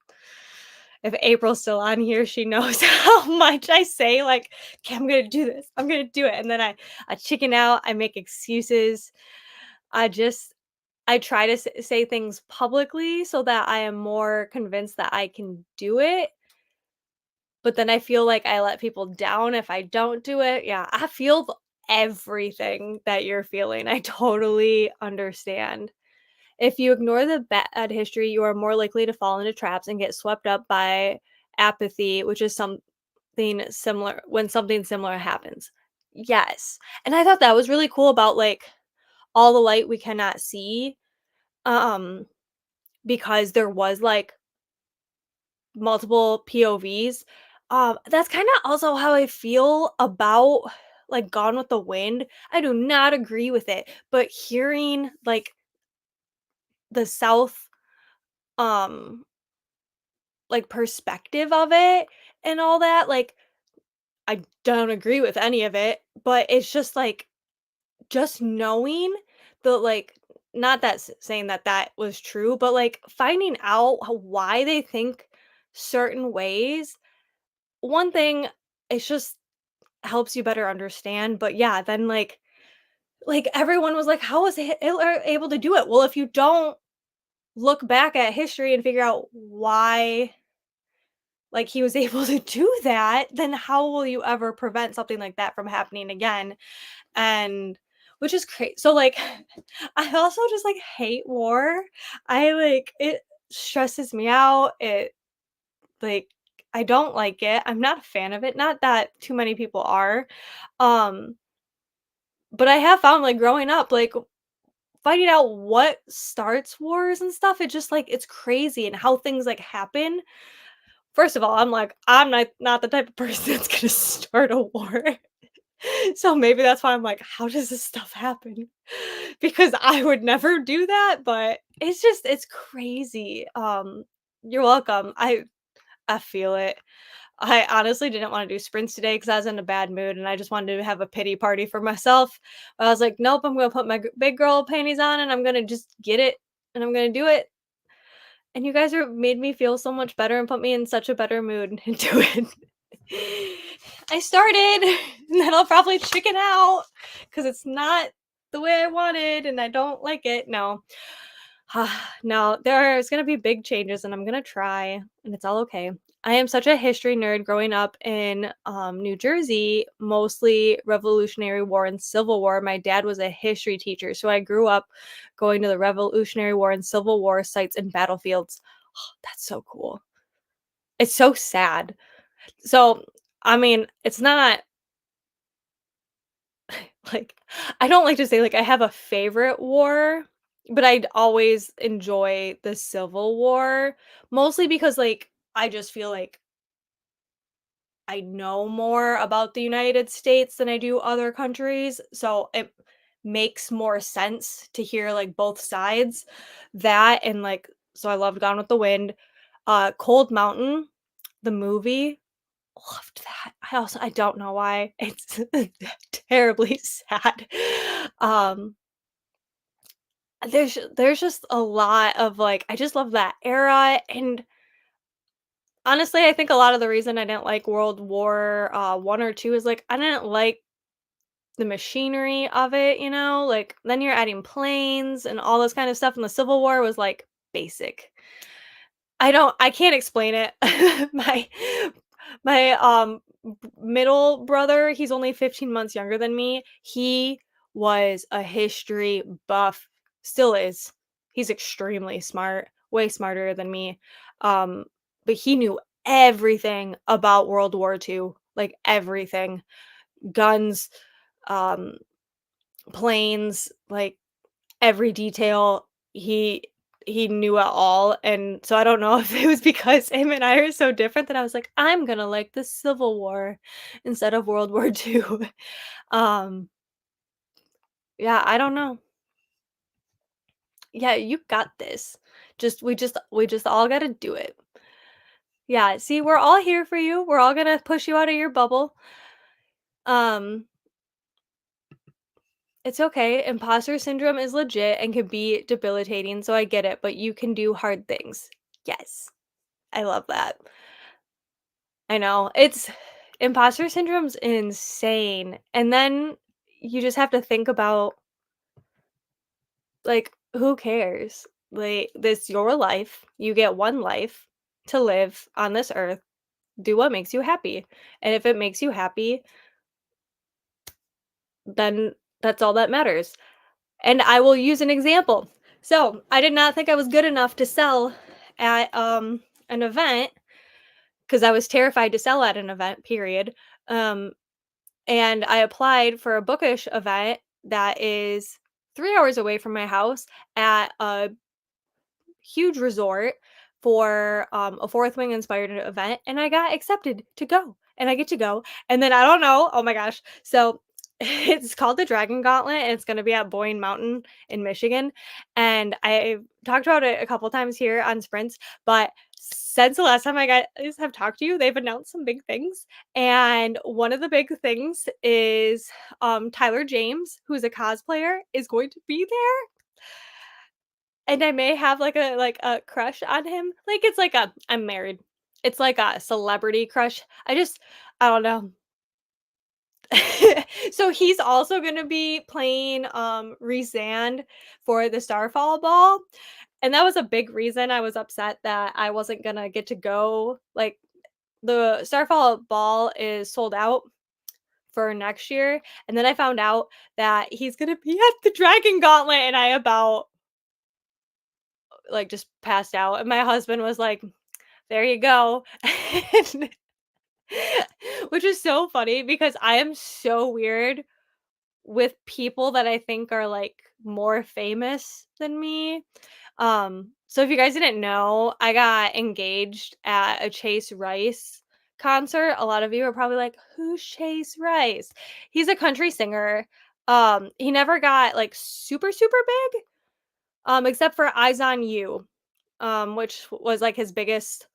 If April's still on here, she knows how much I say, like, okay, I'm gonna do this. I'm gonna do it. And then I chicken out, I make excuses. I just I try to say things publicly so that I am more convinced that I can do it. But then I feel like I let people down if I don't do it. Yeah, I feel everything that you're feeling. I totally understand. If you ignore the bad history, you are more likely to fall into traps and get swept up by apathy, which is something similar when something similar happens. Yes. And I thought that was really cool about like all the light we cannot see. Um because there was, like, multiple POVs. That's kinda also how I feel about, like, Gone with the Wind. I do not agree with it, but hearing, like, the South, um, like, perspective of it and all that, like, I don't agree with any of it, but it's just, like, just knowing the, like, not that saying that that was true, but, like, finding out why they think certain ways. One thing, it's just helps you better understand, but yeah, then, like, everyone was like, "How was Hitler able to do it?" Well, if you don't look back at history and figure out why, like, he was able to do that, then how will you ever prevent something like that from happening again? And which is crazy. So, like, I also just, like, hate war. It stresses me out. Like, I don't like it. I'm not a fan of it. Not that too many people are. Um, but I have found, like, growing up, like, finding out what starts wars and stuff, it just, like, it's crazy and how things, like, happen. First of all, I'm like, I'm not the type of person that's gonna start a war. So maybe that's why I'm like, "How does this stuff happen?" Because I would never do that, but it's crazy. You're welcome. I feel it. I honestly didn't wanna do sprints today because I was in a bad mood and I just wanted to have a pity party for myself. But I was like, "Nope, I'm gonna put my big girl panties on and I'm gonna just get it, and I'm gonna do it." And you guys are made me feel so much better and put me in such a better mood to it. I started, and then I'll probably chicken out because it's not the way I wanted and I don't like it. No. No, there's gonna be big changes and I'm gonna try, and it's all okay. I am such a history nerd growing up in New Jersey, mostly Revolutionary War and Civil War. My dad was a history teacher, so I grew up going to the Revolutionary War and Civil War sites and battlefields. That's so cool. It's so sad. So, I mean, it's not like, I don't like to say, like, I have a favorite war, but I'd always enjoy the Civil War, mostly because, like, I just feel like I know more about the United States than I do other countries, so it makes more sense to hear, like, both sides. That and, like, so I loved Gone with the Wind. Cold Mountain, the movie, loved that. I don't know why. It's terribly sad. Um, there's just a lot of, like, I just love that era, and honestly, I think a lot of the reason I didn't like World War, 1 or 2 is, like, I didn't like the machinery of it, you know? Like, then you're adding planes and all this kind of stuff, and the Civil War was, like, basic. I can't explain it. My middle brother, he's only 15 months younger than me. He was a history buff, still is. He's extremely smart, way smarter than me. Um, but he knew everything about World War II, like everything. Guns, um, planes, like every detail. He knew it all, and so I don't know if it was because him and I are so different that I was like, "I'm gonna like the Civil War instead of World War II." Um, yeah, I don't know. Yeah, you got this. We just all gotta do it. Yeah, see, we're all here for you. We're all gonna push you out of your bubble. Um, it's okay. Imposter syndrome is legit and can be debilitating, so I get it, but you can do hard things. Yes, I love that. I know. It's imposter syndrome's insane. And then you just have to think about, like, who cares? Like, this your life. You get one life to live on this earth. Do what makes you happy. And if it makes you happy, then that's all that matters. And I will use an example. So, I did not think I was good enough to sell at an event because I was terrified to sell at an event, period. Um And I applied for a bookish event that is 3 hours away from my house at a huge resort for a Fourth Wing inspired event, and I got accepted to go, and I get to go. And then I don't know, oh my gosh. So it's called the Dragon Gauntlet, and it's going to be at Boyne Mountain in Michigan. And I talked about it a couple times here on Sprints, but since the last time I guys have talked to you, they've announced some big things. And one of the big things is Tyler James, who's a cosplayer, is going to be there. And I may have like a crush on him. Like it's like a I'm married. It's like a celebrity crush. I don't know. So he's also gonna be playing Rhysand for the Starfall Ball. And that was a big reason I was upset that I wasn't gonna get to go. Like the Starfall Ball is sold out for next year. And then I found out that he's gonna be at the Dragon Gauntlet, and I about like just passed out. And my husband was like, there you go. And which is so funny because I am so weird with people that I think are like more famous than me. So if you guys didn't know, I got engaged at a Chase Rice concert. A lot of you are probably like, who's Chase Rice? He's a country singer. He never got like super, super big, except for Eyes on You, which was like his biggest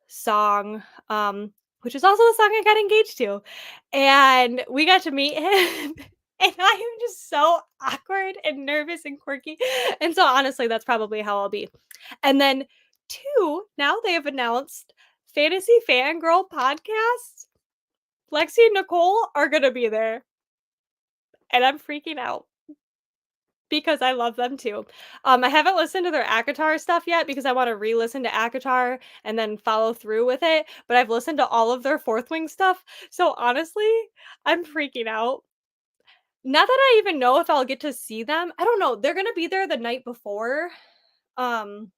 song, which is also the song I got engaged to. And we got to meet him. And I am just so awkward and nervous and quirky. And so honestly, that's probably how I'll be. And then two, now they have announced Fantasy Fangirl podcast. Lexi and Nicole are gonna be there. And I'm freaking out because I love them too. I haven't listened to their ACOTAR stuff yet because I want to re-listen to ACOTAR and then follow through with it. But I've listened to all of their Fourth Wing stuff. So honestly, I'm freaking out. Not that I even know if I'll get to see them. I don't know. They're gonna be there the night before, um,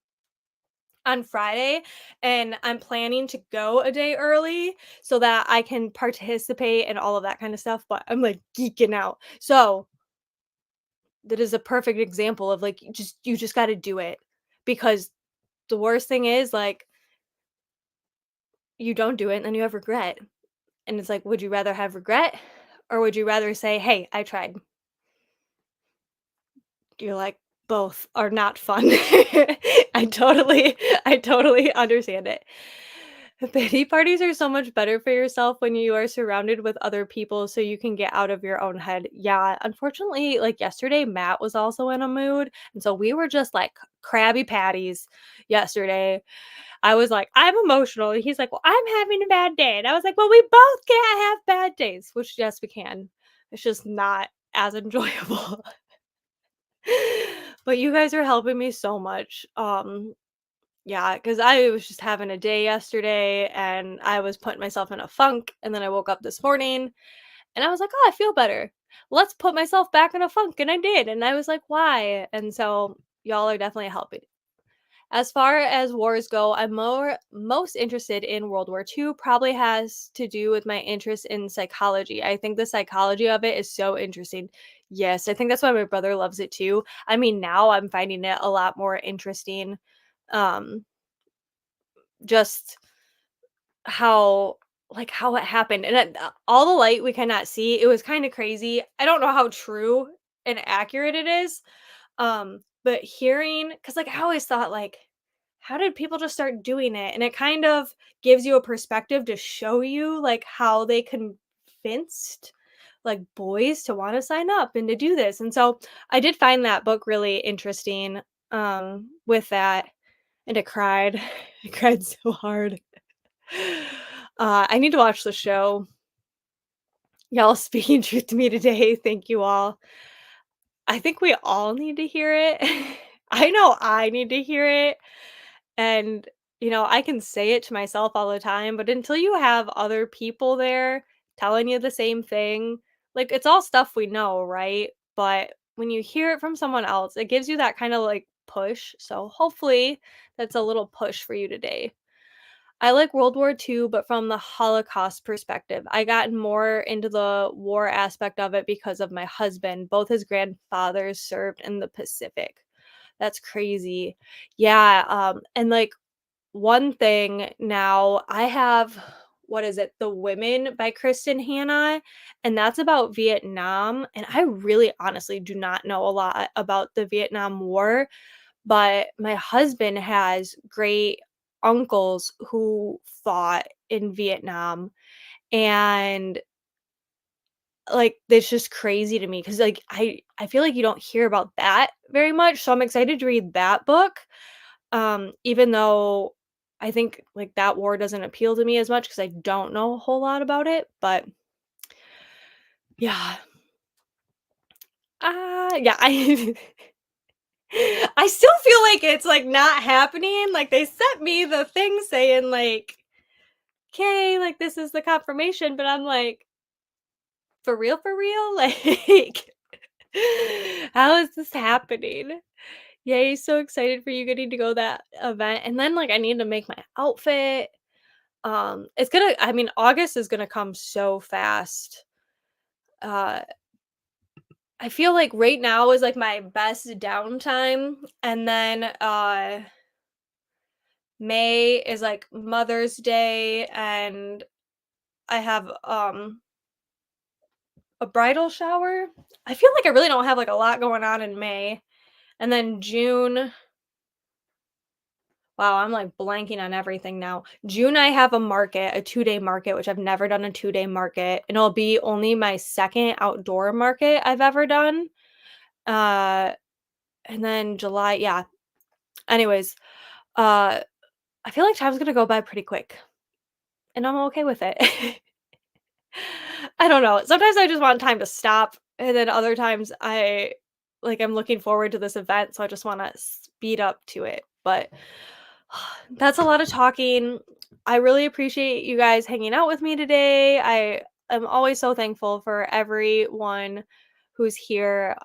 on Friday, and I'm planning to go a day early so that I can participate in all of that kind of stuff. But I'm like geeking out. So that is a perfect example of like you just got to do it because the worst thing is like you don't do it and then you have regret. And it's like, would you rather have regret or would you rather say, "Hey, I tried." You're like, both are not fun. I totally understand it. Pity parties are so much better for yourself when you are surrounded with other people so you can get out of your own head. Yeah, unfortunately, like yesterday, Matt was also in a mood. And so we were just like crabby patties yesterday. I was like, I'm emotional. And he's like, well, I'm having a bad day. And I was like, well, we both can't have bad days, which yes, we can. It's just not as enjoyable. But you guys are helping me so much. Yeah, because I was just having a day yesterday and I was putting myself in a funk. And then I woke up this morning and I was like, oh, I feel better. Let's put myself back in a funk. And I did. And I was like, why? And so y'all are definitely helping. As far as wars go, I'm most interested in World War II. Probably has to do with my interest in psychology. I think the psychology of it is so interesting. Yes, I think that's why my brother loves it too. I mean, now I'm finding it a lot more interesting. Um, just how how it happened and all the light we cannot see. It was kind of crazy. I don't know how true and accurate it is. But hearing, because like I always thought, like, how did people just start doing it? And it kind of gives you a perspective to show you like how they convinced like boys to want to sign up and to do this. And so I did find that book really interesting with that. And I cried. I cried so hard. I need to watch the show. Y'all speaking truth to me today. Thank you all. I think we all need to hear it. I know I need to hear it. And, I can say it to myself all the time, but until you have other people there telling you the same thing, like it's all stuff we know, right? But when you hear it from someone else, it gives you that kind of like push. So hopefully that's a little push for you today. I like World War II, but from the Holocaust perspective. I got more into the war aspect of it because of my husband. Both his grandfathers served in the Pacific. That's crazy. Yeah, and, like, one thing now, I have what is it? The Women by Kristen Hanna, and that's about Vietnam, and I really honestly do not know a lot about the Vietnam War, but my husband has great uncles who fought in Vietnam, and, like, it's just crazy to me because like, I feel like you don't hear about that very much, so I'm excited to read that book, even though I think, like, that war doesn't appeal to me as much because I don't know a whole lot about it, but yeah. Yeah, I I still feel like it's, like, not happening, like, they sent me the thing saying, like, "'Kay, like, this is the confirmation," but I'm like, "For real, for real?" Like, how is this happening? Yay, so excited for you getting to go that event, and then, like, I need to make my outfit. It's gonna I mean, August is gonna come so fast. Uh, I feel like right now is, like, my best downtime, and then, May is, like, Mother's Day, and I have, a bridal shower. I feel like I really don't have, like, a lot going on in May, and then June wow, I'm, like, blanking on everything now. June, I have a market, a two-day market, which I've never done a two-day market, and it'll be only my 2nd outdoor market I've ever done. Uh, and then July yeah. Anyways, uh, I feel like time's gonna go by pretty quick, and I'm okay with it. I don't know. Sometimes I just want time to stop, and then other times I'm looking forward to this event, so I just wanna speed up to it, but that's a lot of talking. I really appreciate you guys hanging out with me today. I am always so thankful for everyone who's here,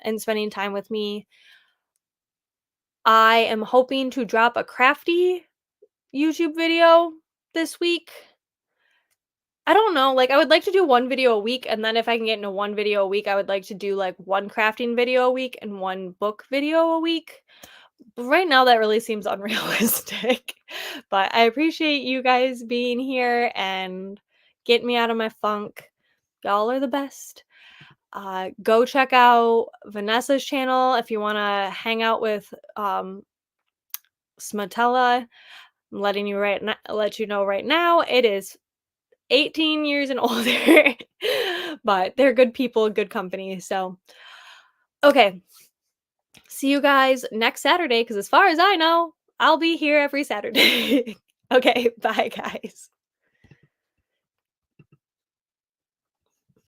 and spending time with me. I am hoping to drop a crafty YouTube video this week. I don't know, like, I would like to do 1 video a week, and then if I can get into 1 video a week, I would like to do, like, 1 crafting video a week and 1 book video a week. But right now, that really seems unrealistic. But I appreciate you guys being here and getting me out of my funk. Y'all are the best. Go check out Vanessa's channel if you wanna hang out with, Smatella. I'm letting you let you know right now, it is 18 years and older, but they're good people, good company, so okay. See you guys next Saturday. Because as far as I know, I'll be here every Saturday. Okay, bye, guys.